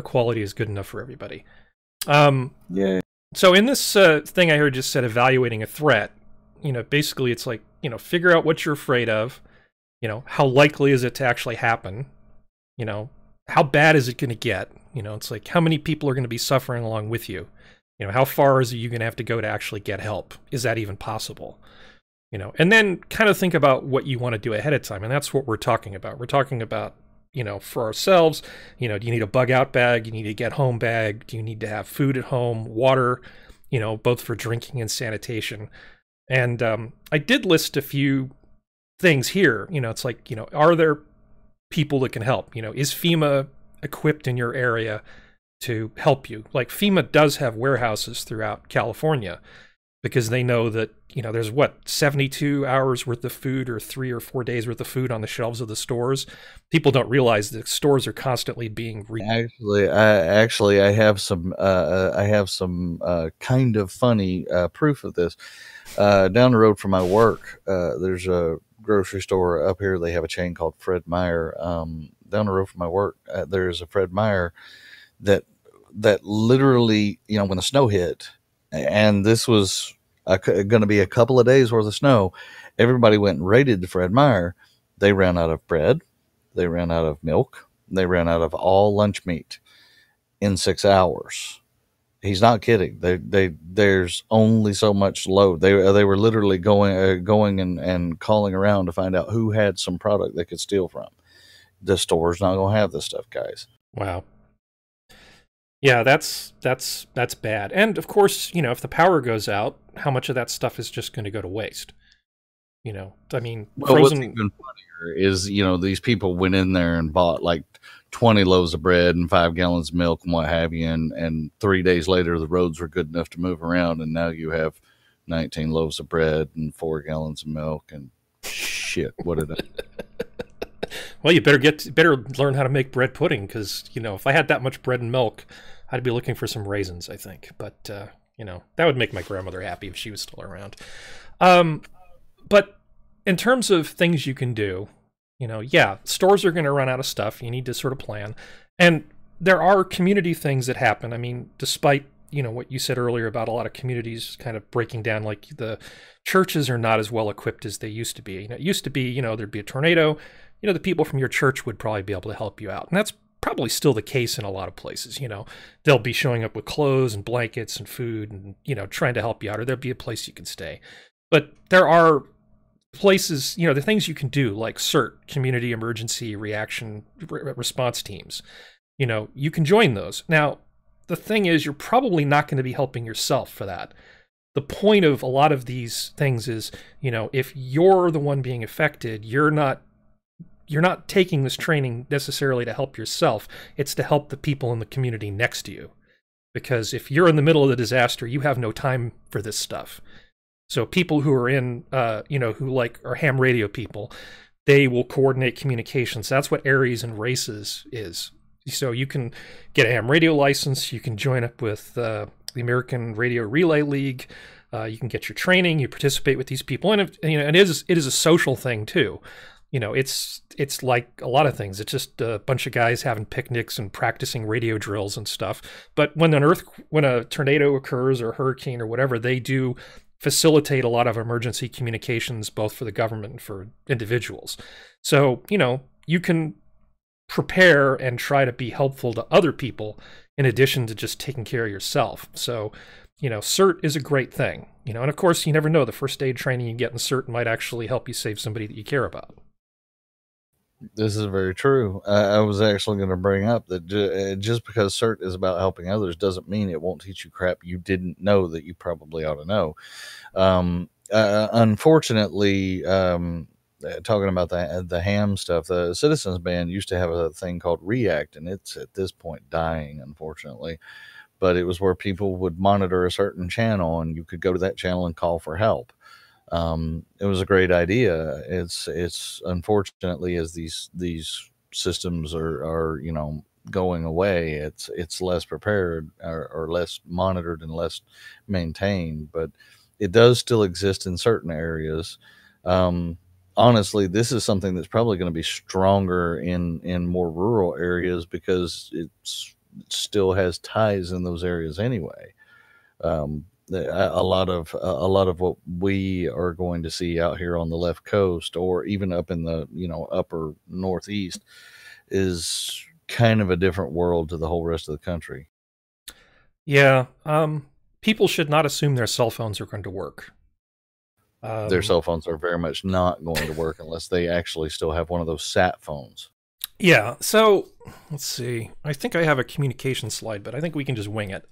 quality is good enough for everybody. Yeah. So in this thing I heard just said evaluating a threat, basically it's like, figure out what you're afraid of, how likely is it to actually happen, how bad is it going to get, it's like how many people are going to be suffering along with you, how far is you going to have to go to actually get help? Is that even possible? And then kind of think about what you want to do ahead of time. And that's what we're talking about. We're talking about, for ourselves, do you need a bug out bag? You need a get home bag? Do you need to have food at home, water, both for drinking and sanitation? And I did list a few things here. It's like, are there people that can help? Is FEMA equipped in your area to help you? Like FEMA does have warehouses throughout California, because they know that, there's 72 hours worth of food or 3 or 4 days worth of food on the shelves of the stores. People don't realize that stores are constantly being Actually, I have some kind of funny proof of this. Down the road from my work, there's a grocery store up here. They have a chain called Fred Meyer. Down the road from my work, there's a Fred Meyer that literally, when the snow hit, and this was going to be a couple of days worth of snow, everybody went and raided the Fred Meyer. They ran out of bread. They ran out of milk. They ran out of all lunch meat in 6 hours. He's not kidding. There's only so much load. They were literally going and calling around to find out who had some product they could steal from. The store's not going to have this stuff, guys. Wow. Yeah, that's bad. And of course, if the power goes out, how much of that stuff is just going to go to waste? I mean, frozen. What's even funnier is, these people went in there and bought like 20 loaves of bread and 5 gallons of milk and what have you, and 3 days later the roads were good enough to move around, and now you have 19 loaves of bread and 4 gallons of milk and shit. What did I? Well, you better learn how to make bread pudding, because if I had that much bread and milk, I'd be looking for some raisins, I think. But that would make my grandmother happy if she was still around. But in terms of things you can do, yeah, stores are going to run out of stuff. You need to sort of plan. And there are community things that happen. I mean, despite, what you said earlier about a lot of communities kind of breaking down, like the churches are not as well equipped as they used to be. It used to be, there'd be a tornado, the people from your church would probably be able to help you out. And that's probably still the case in a lot of places. They'll be showing up with clothes and blankets and food and, trying to help you out, or there'll be a place you can stay. But there are places, the things you can do, like CERT, Community Emergency Reaction Response Teams. You can join those. Now, the thing is, you're probably not going to be helping yourself for that. The point of a lot of these things is, if you're the one being affected, you're not taking this training necessarily to help yourself. It's to help the people in the community next to you. Because if you're in the middle of the disaster, you have no time for this stuff. So people who are in, who are ham radio people, they will coordinate communications. That's what Aries and Races is. So you can get a ham radio license. You can join up with the American Radio Relay League. You can get your training, you participate with these people, and it is a social thing too. It's like a lot of things. It's just a bunch of guys having picnics and practicing radio drills and stuff. But when a tornado occurs or a hurricane or whatever, they do facilitate a lot of emergency communications, both for the government and for individuals. So, you can prepare and try to be helpful to other people in addition to just taking care of yourself. So, CERT is a great thing, and of course, you never know. The first aid training you get in CERT might actually help you save somebody that you care about. This is very true. I was actually going to bring up that just because CERT is about helping others doesn't mean it won't teach you crap you didn't know that you probably ought to know. Unfortunately, talking about the ham stuff, the Citizens Band used to have a thing called REACT, and it's at this point dying, unfortunately. But it was where people would monitor a certain channel, and you could go to that channel and call for help. It was a great idea. It's unfortunately, as these systems are going away, it's less prepared or less monitored and less maintained, but it does still exist in certain areas. Honestly, this is something that's probably going to be stronger in more rural areas because it still has ties in those areas anyway. A lot of what we are going to see out here on the left coast, or even up in the upper northeast, is kind of a different world to the whole rest of the country. Yeah, people should not assume their cell phones are going to work. Their cell phones are very much not going to work unless they actually still have one of those sat phones. Yeah, so let's see. I think I have a communication slide, but I think we can just wing it.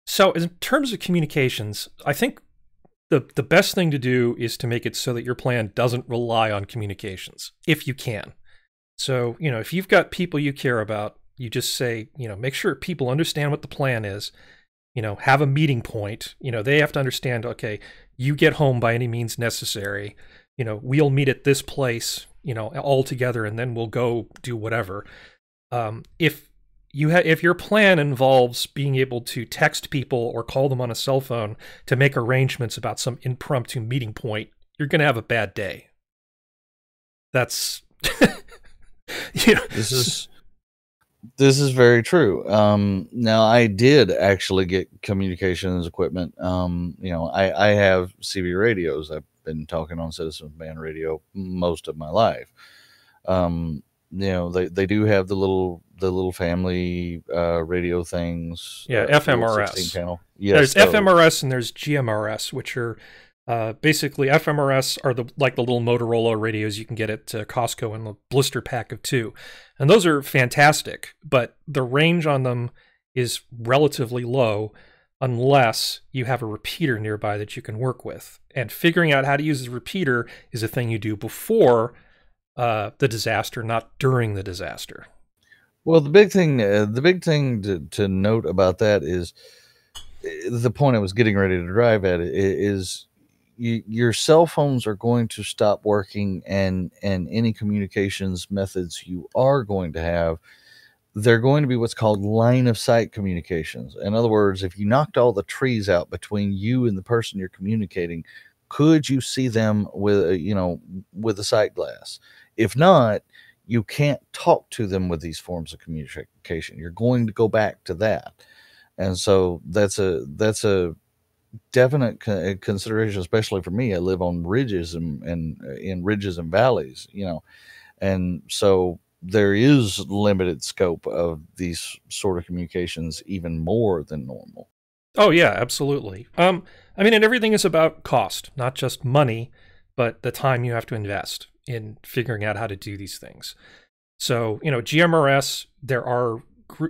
So in terms of communications, I think the best thing to do is to make it so that your plan doesn't rely on communications, if you can. So, if you've got people you care about, you just say, make sure people understand what the plan is, have a meeting point. They have to understand, okay, you get home by any means necessary. We'll meet at this place, all together, and then we'll go do whatever. If your plan involves being able to text people or call them on a cell phone to make arrangements about some impromptu meeting point, you're going to have a bad day. That's This is very true. Now, I did actually get communications equipment. I have CB radios. I've been talking on Citizens Band radio most of my life. They do have the little family radio things. Yeah, FMRS. 16 channel. Yes, there's FMRS and there's GMRS, which are basically FMRS are the little Motorola radios you can get at Costco in the blister pack of 2. And those are fantastic, but the range on them is relatively low unless you have a repeater nearby that you can work with. And figuring out how to use the repeater is a thing you do before the disaster, not during the disaster. Well, the big thing to note about that is the point I was getting ready to drive at is your cell phones are going to stop working, and any communications methods you are going to have, they're going to be what's called line of sight communications. In other words, if you knocked all the trees out between you and the person you're communicating, could you see them with a sight glass? If not, you can't talk to them with these forms of communication. You're going to go back to that. And so that's a definite consideration, especially for me. I live on ridges and in ridges and valleys, and so there is limited scope of these sort of communications, even more than normal. Oh yeah, absolutely. And everything is about cost, not just money, but the time you have to invest in figuring out how to do these things. So, GMRS,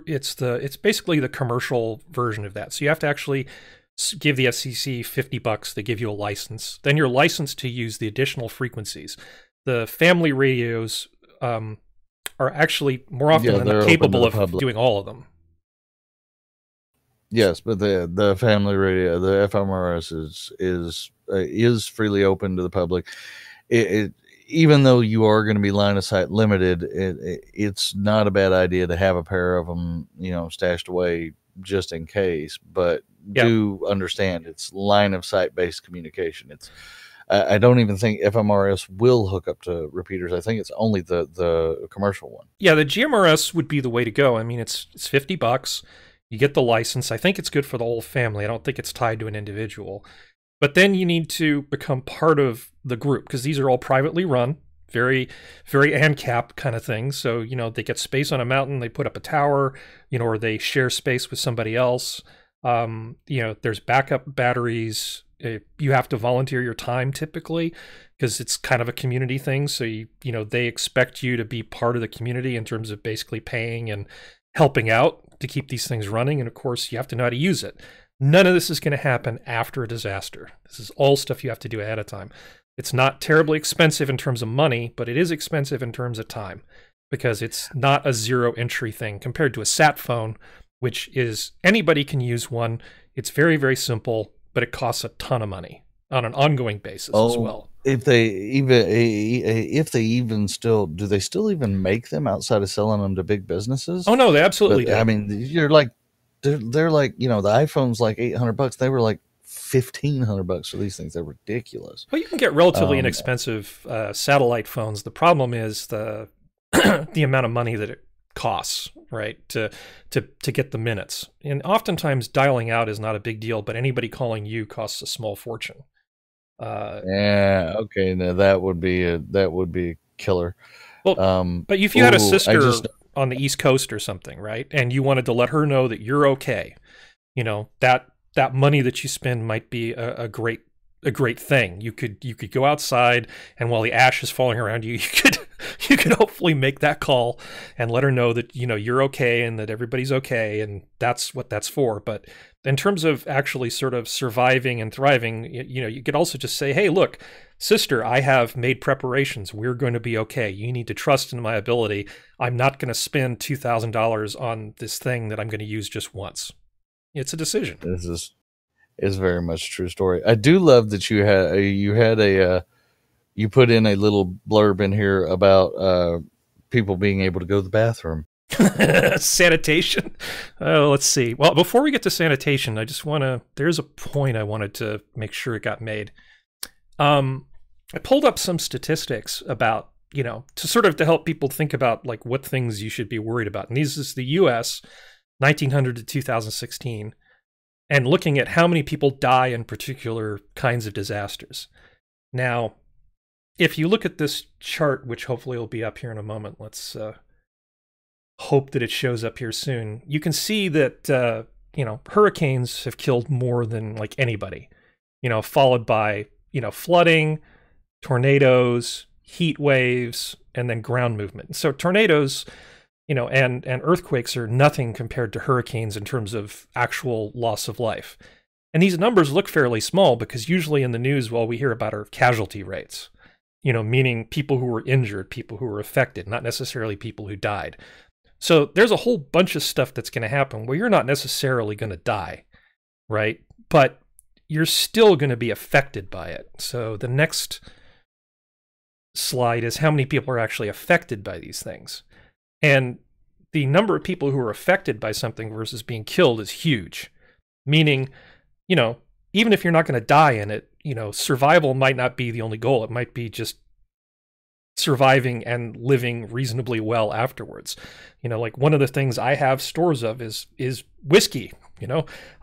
it's basically the commercial version of that. So you have to actually give the FCC $50. They give you a license. Then you're licensed to use the additional frequencies. The family radios are actually more often than not capable of doing all of them. Yes, but the family radio, the FMRS is freely open to the public. even though you are going to be line of sight limited, it's not a bad idea to have a pair of them, stashed away just in case. But Yep. do understand it's line of sight based communication. I don't even think FMRS will hook up to repeaters. I think it's only the commercial one. Yeah, the GMRS would be the way to go. I mean, it's $50. You get the license. I think it's good for the whole family. I don't think it's tied to an individual. But then you need to become part of the group, because these are all privately run, very, very ANCAP kind of things. So, they get space on a mountain, they put up a tower, or they share space with somebody else. There's backup batteries. You have to volunteer your time typically, because it's kind of a community thing. So, they expect you to be part of the community in terms of basically paying and helping out to keep these things running. And of course, you have to know how to use it. None of this is going to happen after a disaster. This is all stuff you have to do ahead of time. It's not terribly expensive in terms of money, but it is expensive in terms of time, because it's not a zero entry thing compared to a sat phone, which is anybody can use one. It's very, very simple, but it costs a ton of money on an ongoing basis as well. If they even still, do they still even make them outside of selling them to big businesses? Oh no, they absolutely do. I mean, you're like, they're like, the iPhone's like $800. They were like $1,500 for these things. They're ridiculous. Well, you can get relatively inexpensive satellite phones. The problem is the the amount of money that it costs, right, to get the minutes. And oftentimes dialing out is not a big deal, but anybody calling you costs a small fortune. Yeah, okay, now that would be a killer. Well, but if you had a sister on the East Coast or something, right, and you wanted to let her know that you're okay, that money that you spend might be a great thing. You could go outside, and while the ash is falling around you, you could hopefully make that call and let her know that you're okay and that everybody's okay, and that's what that's for. But in terms of actually sort of surviving and thriving, you could also just say, hey, look, sister, I have made preparations. We're going to be okay. You need to trust in my ability. I'm not going to spend $2,000 on this thing that I'm going to use just once. It's a decision. This is very much a true story. I do love that you put in a little blurb in here about people being able to go to the bathroom. Sanitation. Oh, let's see. Well, before we get to sanitation, there's a point I wanted to make sure it got made. I pulled up some statistics about, to help people think about like what things you should be worried about. And this is the US 1900 to 2016, and looking at how many people die in particular kinds of disasters. Now, if you look at this chart, which hopefully will be up here in a moment, let's hope that it shows up here soon. You can see that, hurricanes have killed more than like anybody, followed by, flooding, tornadoes, heat waves, and then ground movement. So tornadoes, and earthquakes are nothing compared to hurricanes in terms of actual loss of life. And these numbers look fairly small because usually in the news, we hear about our casualty rates, meaning people who were injured, people who were affected, not necessarily people who died. So there's a whole bunch of stuff that's going to happen where you're not necessarily going to die, right? But you're still going to be affected by it. So the next slide is how many people are actually affected by these things. And the number of people who are affected by something versus being killed is huge. Meaning, even if you're not going to die in it, survival might not be the only goal. It might be just surviving and living reasonably well afterwards. Like one of the things I have stores of is whiskey.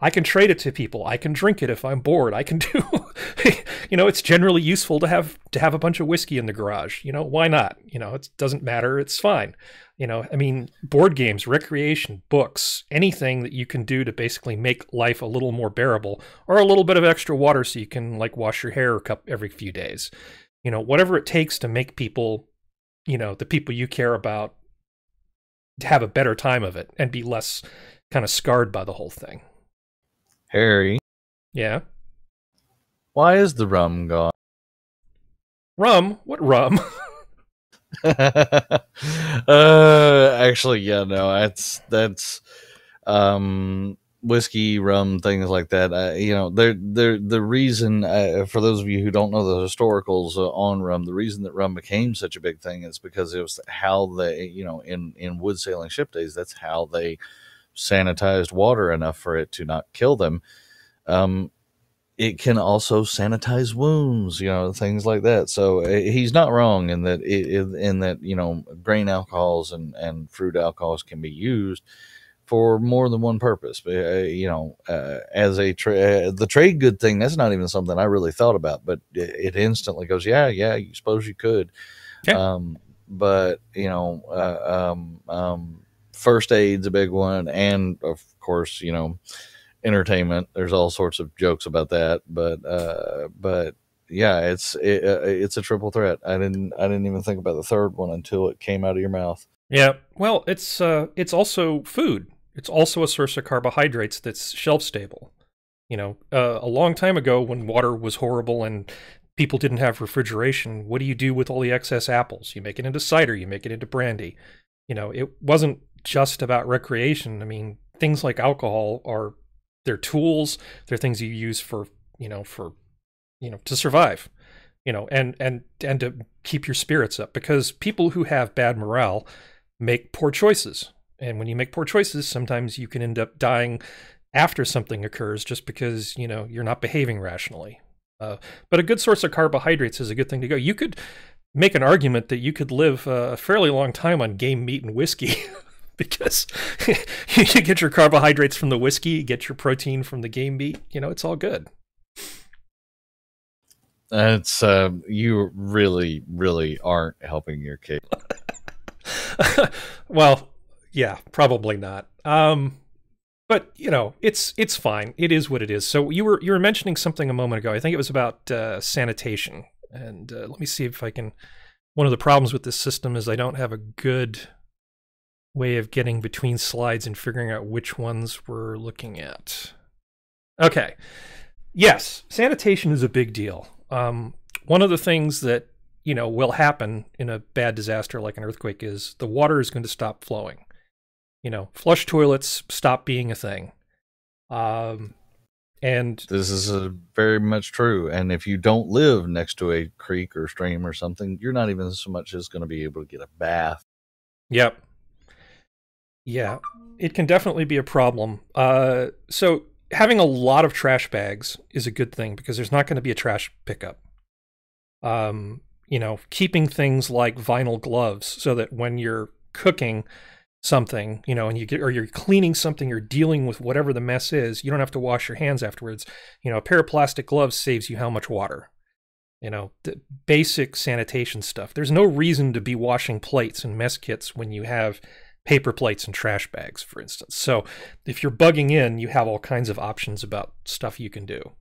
I can trade it to people. I can drink it if I'm bored. I can do, it's generally useful to have a bunch of whiskey in the garage. Why not? It doesn't matter. It's fine. Board games, recreation, books, anything that you can do to basically make life a little more bearable, or a little bit of extra water so you can like wash your hair every few days. Whatever it takes to make people, the people you care about, have a better time of it and be less kind of scarred by the whole thing. Harry. Yeah? Why is the rum gone? Rum? What rum? Actually, yeah, no, that's whiskey, rum, things like that. They're the reason, for those of you who don't know the historicals on rum, the reason that rum became such a big thing is because it was how they, in wood sailing ship days, that's how they sanitized water enough for it to not kill them. It can also sanitize wounds, things like that. So he's not wrong in that, grain alcohols and fruit alcohols can be used for more than one purpose. But, as the trade good thing, that's not even something I really thought about, but it instantly goes, yeah, you suppose you could. Yeah. But, first aid's a big one. And of course, entertainment. There's all sorts of jokes about that, but yeah, it's a triple threat. I didn't even think about the third one until it came out of your mouth. Yeah. Well, it's also food. It's also a source of carbohydrates that's shelf stable. A long time ago when water was horrible and people didn't have refrigeration, what do you do with all the excess apples? You make it into cider, you make it into brandy. It wasn't just about recreation. I mean, things like alcohol they're tools, they're things you use to survive, and to keep your spirits up, because people who have bad morale make poor choices. And when you make poor choices, sometimes you can end up dying after something occurs just because, you're not behaving rationally. But a good source of carbohydrates is a good thing to go. You could make an argument that you could live a fairly long time on game meat and whiskey because you get your carbohydrates from the whiskey, you get your protein from the game meat, it's all good. It's you really, really aren't helping your case. Well, yeah, probably not. But it's fine. It is what it is. So you were mentioning something a moment ago. I think it was about sanitation. And let me see if I can. One of the problems with this system is I don't have a good way of getting between slides and figuring out which ones we're looking at. Okay. Yes, sanitation is a big deal. One of the things that, will happen in a bad disaster like an earthquake is the water is going to stop flowing. Flush toilets stop being a thing. And this is very much true. And if you don't live next to a creek or stream or something, you're not even so much as going to be able to get a bath. Yep. Yeah, it can definitely be a problem. So having a lot of trash bags is a good thing because there's not going to be a trash pickup. Keeping things like vinyl gloves so that when you're cooking something, and you're cleaning something, you're dealing with whatever the mess is, you don't have to wash your hands afterwards. A pair of plastic gloves saves you how much water? The basic sanitation stuff. There's no reason to be washing plates and mess kits when you have paper plates and trash bags, for instance. So if you're bugging in, you have all kinds of options about stuff you can do.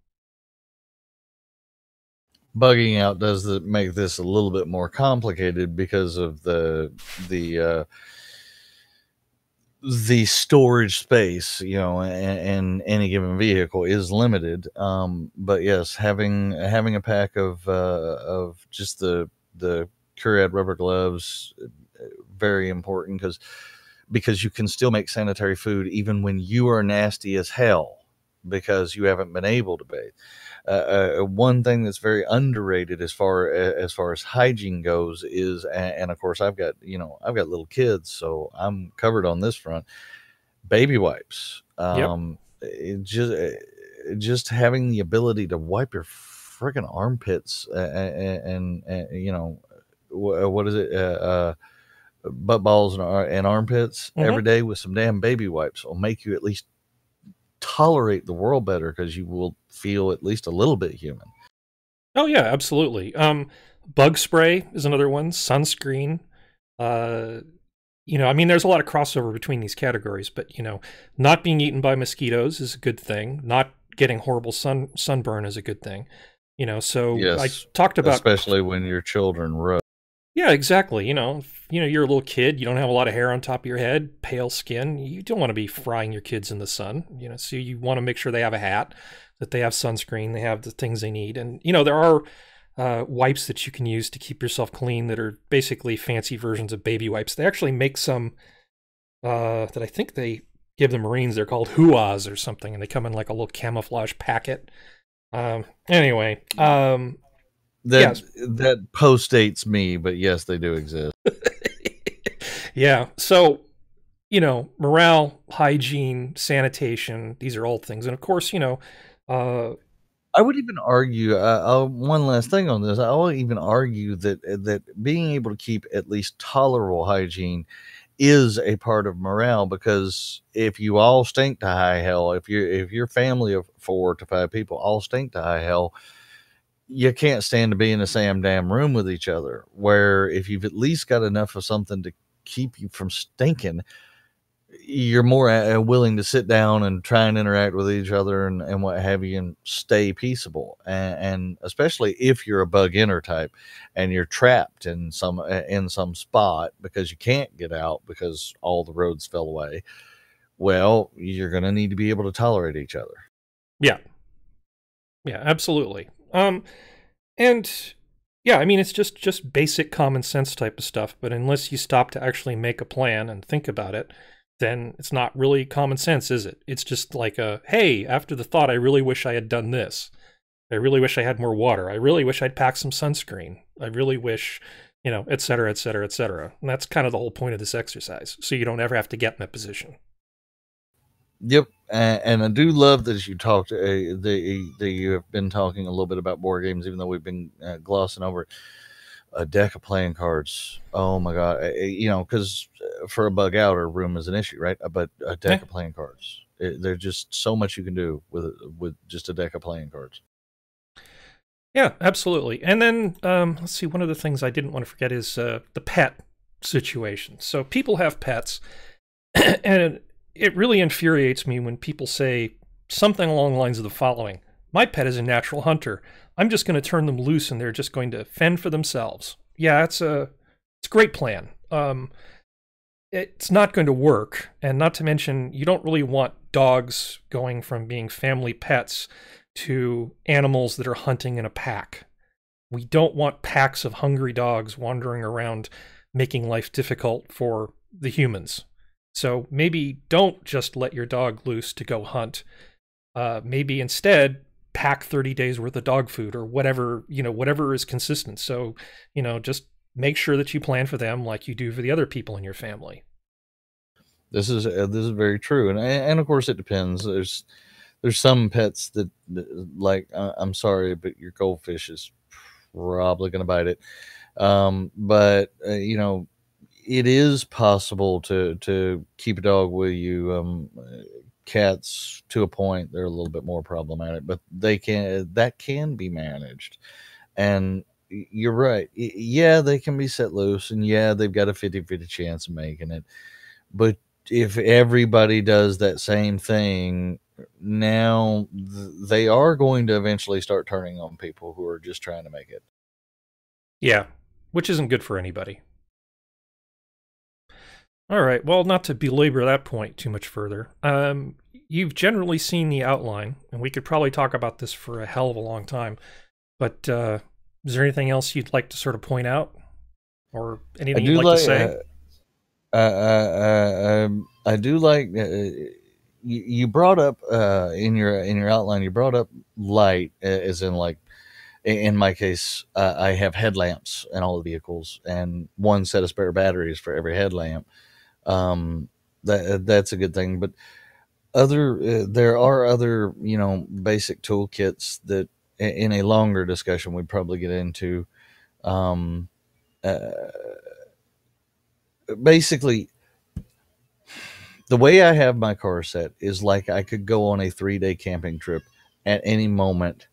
Bugging out does make this a little bit more complicated because of the storage space, in any given vehicle is limited. But yes, having a pack of just the Curad rubber gloves, very important because you can still make sanitary food even when you are nasty as hell because you haven't been able to bathe. One thing that's very underrated as far as hygiene goes is, and of course I've got little kids, so I'm covered on this front. Baby wipes. Just having the ability to wipe your freaking armpits and what is it? Butt balls and armpits every day with some damn baby wipes will make you at least tolerate the world better because you will feel at least a little bit human. Oh yeah, absolutely. Bug spray is another one. Sunscreen. There's a lot of crossover between these categories, but not being eaten by mosquitoes is a good thing. Not getting horrible sunburn is a good thing. So yes, I talked about, especially when your children rub. Yeah, exactly. You're a little kid, you don't have a lot of hair on top of your head, pale skin. You don't want to be frying your kids in the sun, so you want to make sure they have a hat, that they have sunscreen, they have the things they need. And, there are wipes that you can use to keep yourself clean that are basically fancy versions of baby wipes. They actually make some that I think they give the Marines. They're called hoo-ahs or something, and they come in like a little camouflage packet. Anyway, That yes. that postdates me, but yes, they do exist. Yeah. So, morale, hygiene, sanitation, these are all things. And of course, uh, I would even argue one last thing on this. I will even argue that being able to keep at least tolerable hygiene is a part of morale, because if you all stink to high hell, if your family of 4 to 5 people all stink to high hell, you can't stand to be in the same damn room with each other. Where if you've at least got enough of something to keep you from stinking, you're more willing to sit down and try and interact with each other and what have you, and stay peaceable. And especially if you're a bug inner type and you're trapped in some spot because you can't get out because all the roads fell away, well, you're going to need to be able to tolerate each other. yeah, yeah, absolutely. And yeah, I mean, it's just basic common sense type of stuff. But unless you stop to actually make a plan and think about it, then it's not really common sense, is it? It's just like hey, after the thought, I really wish I had done this. I really wish I had more water. I really wish I'd packed some sunscreen. I really wish, et cetera, et cetera, et cetera. And that's kind of the whole point of this exercise, so you don't ever have to get in that position. Yep, and I do love that you talked. That you have been talking a little bit about board games, even though we've been glossing over it. A deck of playing cards. Oh my god! Because for a bug out, a room is an issue, right? But a deck of playing cards. There's just so much you can do with just a deck of playing cards. Yeah, absolutely. And then let's see. One of the things I didn't want to forget is the pet situation. So people have pets, and it really infuriates me when people say something along the lines of the following: "My pet is a natural hunter. I'm just going to turn them loose and they're just going to fend for themselves." Yeah, it's a great plan. It's not going to work. And not to mention, you don't really want dogs going from being family pets to animals that are hunting in a pack. We don't want packs of hungry dogs wandering around making life difficult for the humans. So maybe don't just let your dog loose to go hunt. Maybe instead pack 30 days worth of dog food or whatever is consistent. So, just make sure that you plan for them like you do for the other people in your family. This is very true, and of course it depends. There's some pets that like I'm sorry, but your goldfish is probably going to bite it. But it is possible to keep a dog with you. Cats, to a point, they're a little bit more problematic, but that can be managed. And you're right. Yeah, they can be set loose, and yeah, they've got a 50-50 chance of making it. But if everybody does that same thing, now they are going to eventually start turning on people who are just trying to make it. Yeah, which isn't good for anybody. All right, well, not to belabor that point too much further, you've generally seen the outline, and we could probably talk about this for a hell of a long time, but is there anything else you'd like to sort of point out? Or anything you'd like to say? I do like you brought up in your outline. You brought up light, as in like in my case, I have headlamps in all the vehicles, and one set of spare batteries for every headlamp. That's a good thing. But there are other basic toolkits that in a longer discussion we'd probably get into. Um, uh, Basically, the way I have my car set is like I could go on a 3-day camping trip at any moment.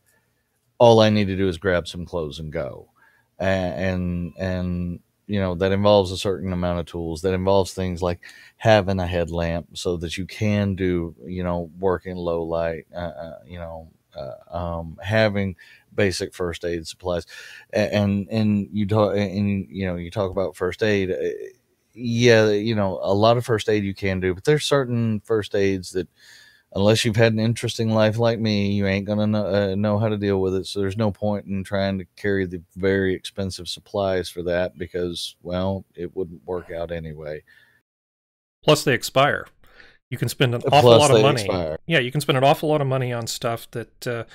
All I need to do is grab some clothes and go. And that involves a certain amount of tools. That involves things like having a headlamp so that you can do work in low light. Having basic first aid supplies, and you talk about first aid. Yeah, a lot of first aid you can do, but there's certain first aids that, unless you've had an interesting life like me, you ain't gonna know how to deal with it. So there's no point in trying to carry the very expensive supplies for that, because, well, it wouldn't work out anyway. Plus, they expire. You can spend an awful Plus lot of they money. expire. Yeah, you can spend an awful lot of money on stuff that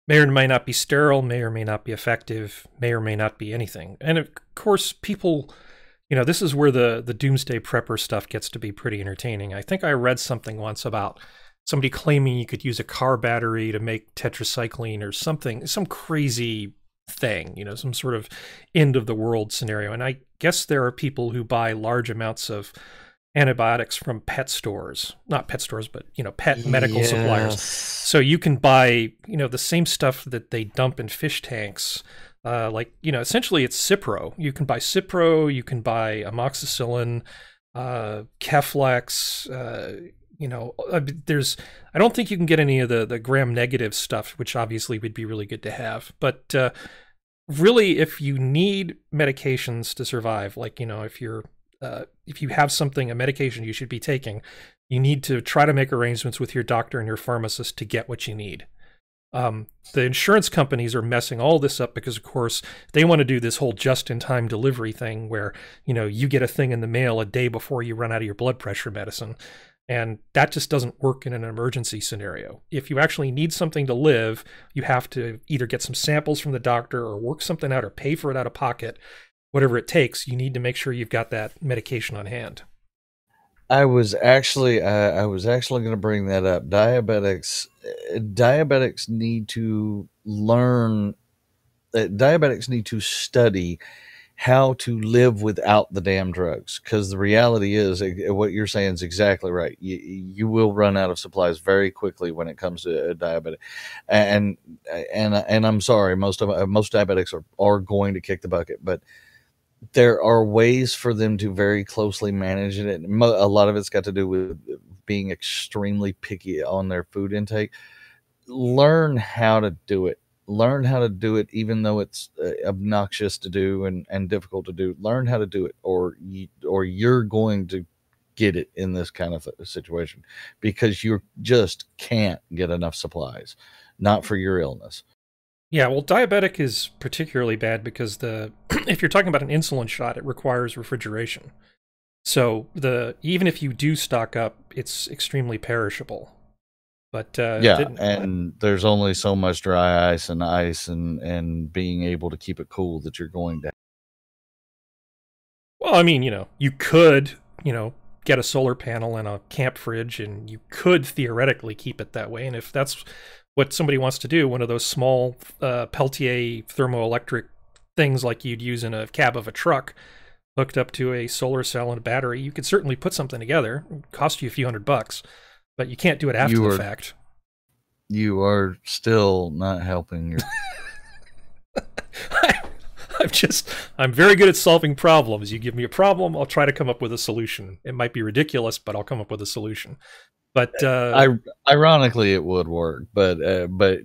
may or may not be sterile, may or may not be effective, may or may not be anything. And of course, people, this is where the Doomsday Prepper stuff gets to be pretty entertaining. I think I read something once about somebody claiming you could use a car battery to make tetracycline or something, some crazy thing, some sort of end of the world scenario. And I guess there are people who buy large amounts of antibiotics from pet stores, not pet stores, but, pet medical suppliers. So you can buy, the same stuff that they dump in fish tanks. Essentially it's Cipro. You can buy Cipro, you can buy amoxicillin, Keflex, I don't think you can get any of the gram-negative stuff, which obviously would be really good to have. But really, if you need medications to survive, if you have a medication you should be taking, you need to try to make arrangements with your doctor and your pharmacist to get what you need. The insurance companies are messing all this up because, of course, they want to do this whole just-in-time delivery thing where, you get a thing in the mail a day before you run out of your blood pressure medicine. And that just doesn't work in an emergency scenario. If you actually need something to live, you have to either get some samples from the doctor or work something out or pay for it out of pocket. Whatever it takes, you need to make sure you've got that medication on hand. I was actually going to bring that up. Diabetics need to learn. Diabetics need to study how to live without the damn drugs, because the reality is what you're saying is exactly right. You will run out of supplies very quickly when it comes to a diabetic, and I'm sorry, most diabetics are going to kick the bucket, but there are ways for them to very closely manage it. A lot of it's got to do with being extremely picky on their food intake. Learn how to do it. Learn how to do it, even though it's obnoxious to do and difficult to do. Learn how to do it, or you're going to get it in this kind of situation, because you just can't get enough supplies, not for your illness. Yeah, well, diabetic is particularly bad because if you're talking about an insulin shot, it requires refrigeration. So even if you do stock up, it's extremely perishable. But and there's only so much dry ice and being able to keep it cool that you're going to. Well, I mean, you could, get a solar panel and a camp fridge, and you could theoretically keep it that way. And if that's what somebody wants to do, one of those small Peltier thermoelectric things like you'd use in a cab of a truck hooked up to a solar cell and a battery, you could certainly put something together. It would cost you a few $100, but you can't do it after the fact. You are still not helping your... I'm very good at solving problems. You give me a problem, I'll try to come up with a solution. It might be ridiculous, but I'll come up with a solution. But ironically, it would work. But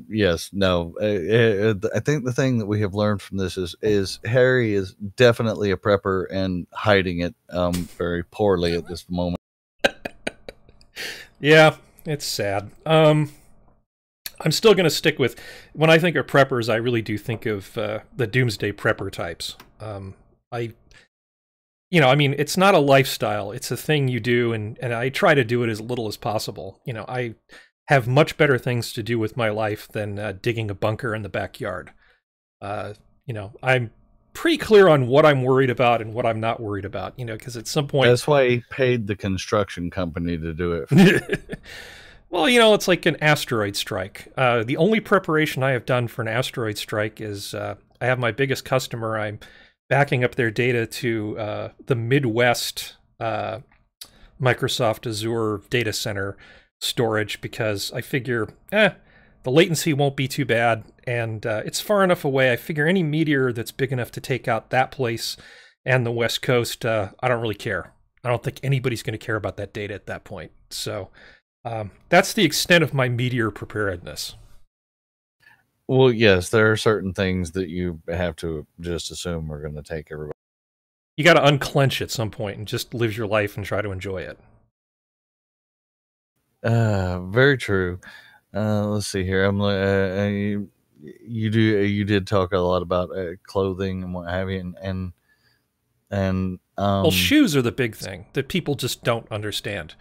yes, no. I think the thing that we have learned from this is Harry is definitely a prepper and hiding it very poorly at this moment. Yeah, it's sad. I'm still going to stick with, when I think of preppers, I really do think of the Doomsday Prepper types. It's not a lifestyle. It's a thing you do, and I try to do it as little as possible. I have much better things to do with my life than digging a bunker in the backyard. I'm pretty clear on what I'm worried about and what I'm not worried about, because at some point... That's why he paid the construction company to do it. Well, it's like an asteroid strike. The only preparation I have done for an asteroid strike is I have my biggest customer. I'm backing up their data to the Midwest Microsoft Azure data center storage, because I figure, the latency won't be too bad, and it's far enough away. I figure any meteor that's big enough to take out that place and the West Coast, I don't really care. I don't think anybody's going to care about that data at that point. So that's the extent of my meteor preparedness. Well, yes, there are certain things that you have to just assume are going to take everybody. You got to unclench at some point and just live your life and try to enjoy it. Very true. Let's see here. You did talk a lot about clothing and what have you, and well, shoes are the big thing that people just don't understand.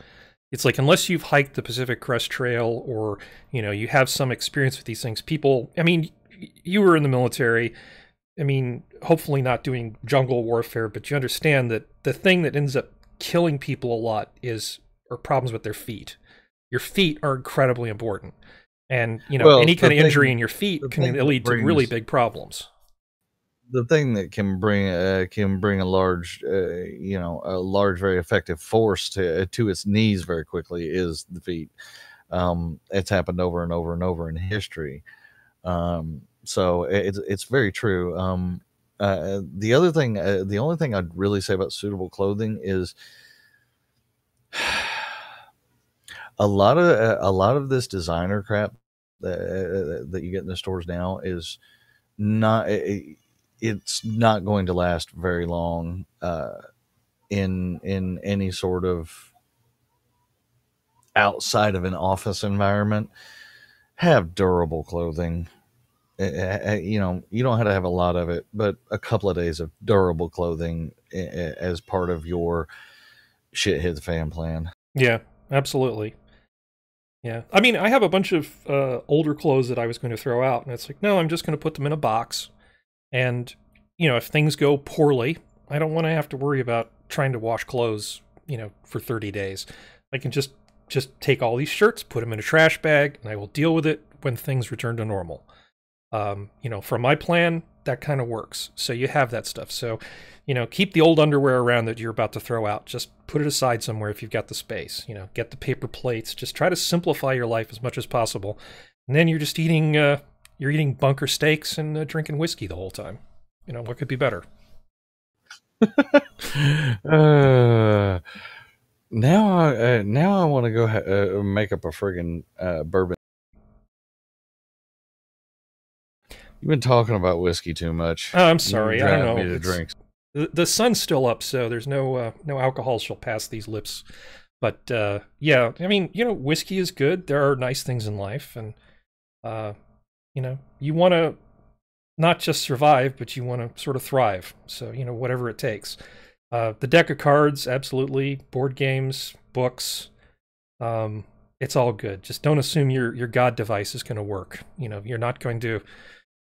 It's like, unless you've hiked the Pacific Crest Trail or, you have some experience with these things, people, I mean, you were in the military. I mean, hopefully not doing jungle warfare, but you understand that the thing that ends up killing people a lot are problems with their feet. Your feet are incredibly important. And, any kind of injury in your feet can lead to really big problems. The thing that can bring a large, very effective force to its knees very quickly is the feet. It's happened over and over and over in history. So it's very true. The only thing I'd really say about suitable clothing is a lot of this designer crap that you get in the stores now is not. It's not going to last very long in any sort of outside of an office environment. Have durable clothing. You don't have to have a lot of it, but a couple of days of durable clothing as part of your shit hit the fan plan. Yeah, absolutely. Yeah. I mean, I have a bunch of older clothes that I was going to throw out, and it's like, no, I'm just going to put them in a box. And, if things go poorly, I don't want to have to worry about trying to wash clothes, for 30 days. I can just take all these shirts, put them in a trash bag, and I will deal with it when things return to normal. For my plan, that kind of works. So you have that stuff. So, keep the old underwear around that you're about to throw out. Just put it aside somewhere if you've got the space. Get the paper plates. Just try to simplify your life as much as possible. And then you're just eating bunker steaks and drinking whiskey the whole time. What could be better? Now I want to go make up a friggin' bourbon. You've been talking about whiskey too much. Oh, I'm sorry. I don't know. Me to drink. The sun's still up, so there's no alcohol shall pass these lips. But yeah, I mean, whiskey is good. There are nice things in life, and you want to not just survive, but you want to sort of thrive. So whatever it takes. The deck of cards, absolutely. Board games, books. It's all good. Just don't assume your God device is going to work. You're not going to.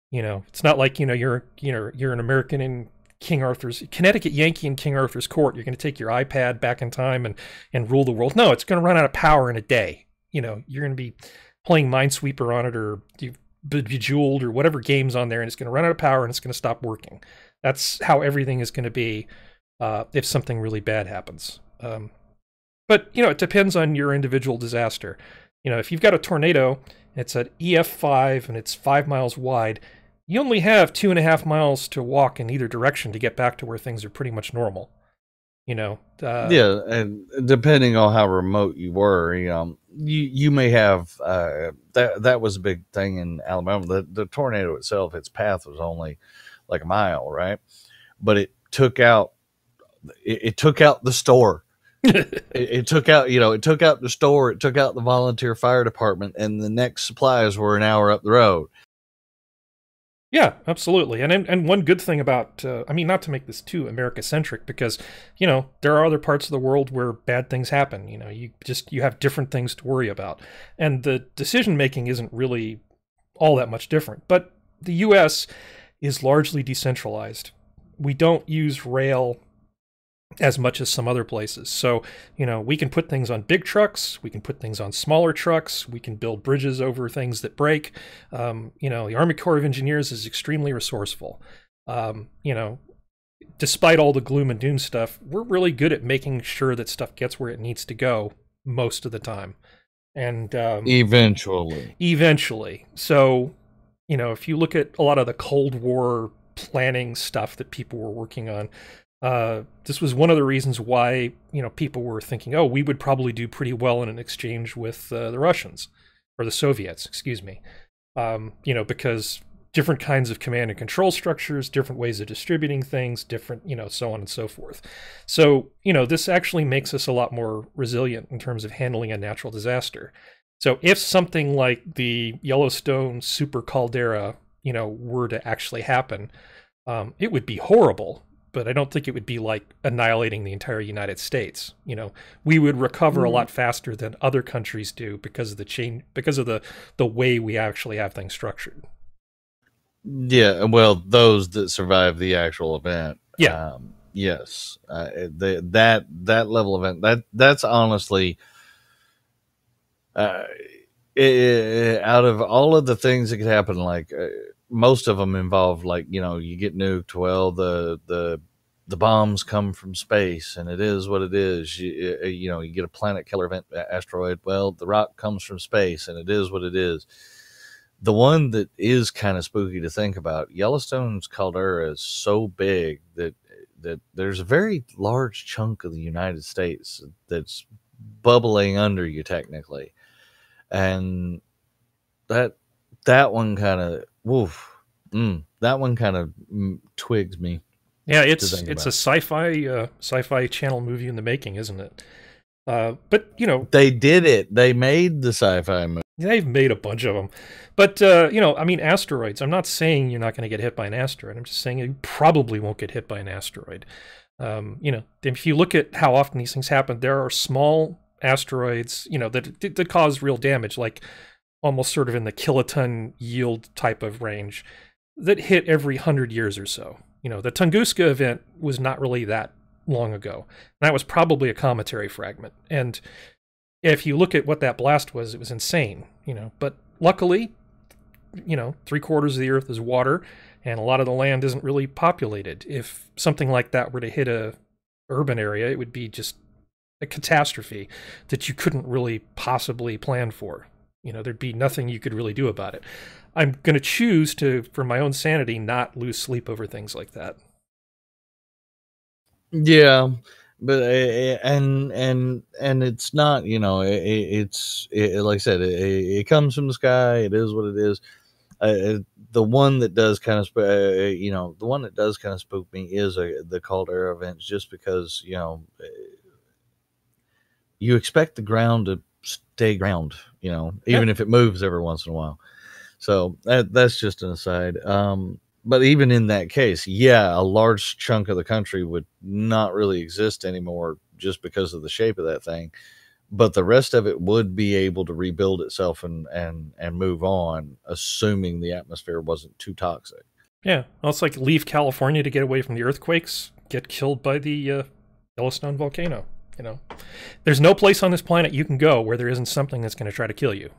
It's not like you're an American in Connecticut Yankee in King Arthur's court. You're going to take your iPad back in time and rule the world. No, it's going to run out of power in a day. You're going to be playing Minesweeper on it or Bejeweled or whatever game's on there, and it's going to run out of power and it's going to stop working. That's how everything is going to be if something really bad happens. But it depends on your individual disaster. If you've got a tornado, it's at EF5 and it's 5 miles wide, you only have 2.5 miles to walk in either direction to get back to where things are pretty much normal. Yeah, and depending on how remote you were, you may have that was a big thing in Alabama. The tornado itself, its path was only like a mile, right? But it took out the store. it took out the store, it took out the volunteer fire department, and the next supplies were an hour up the road. Yeah, absolutely. And one good thing about, not to make this too America-centric, because, there are other parts of the world where bad things happen. You have different things to worry about. And the decision-making isn't really all that much different. But the U.S. is largely decentralized. We don't use rail as much as some other places. So, we can put things on big trucks, we can put things on smaller trucks, we can build bridges over things that break. The Army Corps of Engineers is extremely resourceful. Despite all the gloom and doom stuff, we're really good at making sure that stuff gets where it needs to go most of the time. And eventually. So, if you look at a lot of the Cold War planning stuff that people were working on, this was one of the reasons why, people were thinking, oh, we would probably do pretty well in an exchange with the Russians, or the Soviets, excuse me. Because different kinds of command and control structures, different ways of distributing things, different, so on and so forth. So, this actually makes us a lot more resilient in terms of handling a natural disaster. So if something like the Yellowstone super caldera, were to actually happen, it would be horrible. but I don't think it would be like annihilating the entire United States. We would recover a lot faster than other countries do because of the way we actually have things structured. Yeah, well, those that survive the actual event. Yeah. Yes. That level of event, that's honestly, out of all of the things that could happen, like most of them involve, like, you get nuked. Well, the bombs come from space, and it is what it is. You get a planet killer event, asteroid. Well, the rock comes from space, and it is what it is. The one that is kind of spooky to think about, Yellowstone's caldera is so big that there's a very large chunk of the United States that's bubbling under you technically, and that one kind of that one kind of twigs me. Yeah, it's a sci-fi channel movie in the making, isn't it? But they did it. They made the sci-fi movie. They've made a bunch of them. But, I mean, asteroids. I'm not saying you're not going to get hit by an asteroid. I'm just saying you probably won't get hit by an asteroid. If you look at how often these things happen, there are small asteroids, that cause real damage, like almost sort of in the kiloton yield type of range, that hit every 100 years or so. The Tunguska event was not really that long ago. That was probably a cometary fragment. And if you look at what that blast was, it was insane, but luckily, 3/4 of the earth is water, and a lot of the land isn't really populated. If something like that were to hit a urban area, it would be just a catastrophe that you couldn't really possibly plan for. There'd be nothing you could really do about it. I'm going to choose to, for my own sanity, not lose sleep over things like that. Yeah. But and it's not, it's like I said, it comes from the sky. It is what it is. The one that does kind of spook me is the caldera events, just because you expect the ground to stay ground, even if it moves every once in a while. So that's just an aside. But even in that case, yeah, a large chunk of the country would not really exist anymore just because of the shape of that thing. But the rest of it would be able to rebuild itself and move on, assuming the atmosphere wasn't too toxic. Yeah, well, it's like leave California to get away from the earthquakes, get killed by the Yellowstone volcano. There's no place on this planet you can go where there isn't something that's going to try to kill you.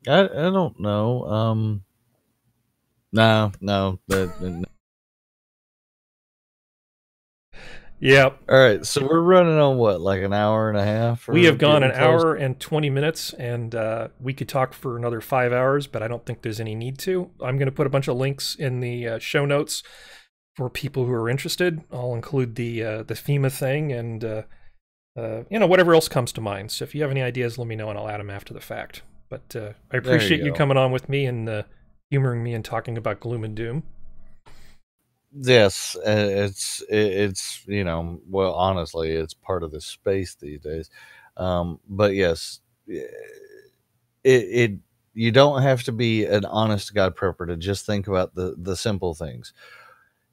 I don't know. No. Yeah. All right, so we're running on what, like an hour and a half? We have gone an hour and 20 minutes, and we could talk for another 5 hours, but I don't think there's any need to. I'm going to put a bunch of links in the show notes for people who are interested. I'll include the FEMA thing and whatever else comes to mind. So if you have any ideas, let me know, and I'll add them after the fact. But I appreciate you coming on with me and humoring me and talking about gloom and doom. Yes, it's well, honestly, it's part of the space these days. But yes, you don't have to be an honest to God prepper to just think about the simple things.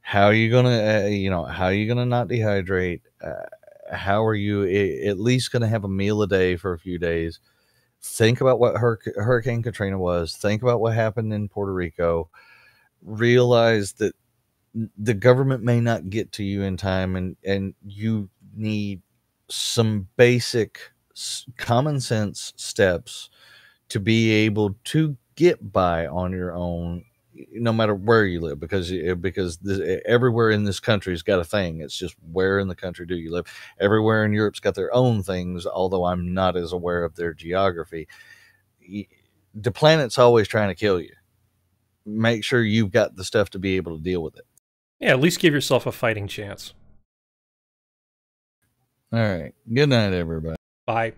How are you gonna how are you gonna not dehydrate? How are you at least gonna have a meal a day for a few days? Think about what Hurricane Katrina was. Think about what happened in Puerto Rico. Realize that the government may not get to you in time, and you need some basic common sense steps to be able to get by on your own, no matter where you live, because everywhere in this country's got a thing. It's just, where in the country do you live? Everywhere in Europe's got their own things, although I'm not as aware of their geography. The planet's always trying to kill you. Make sure you've got the stuff to be able to deal with it. Yeah, at least give yourself a fighting chance. All right. Good night, everybody. Bye.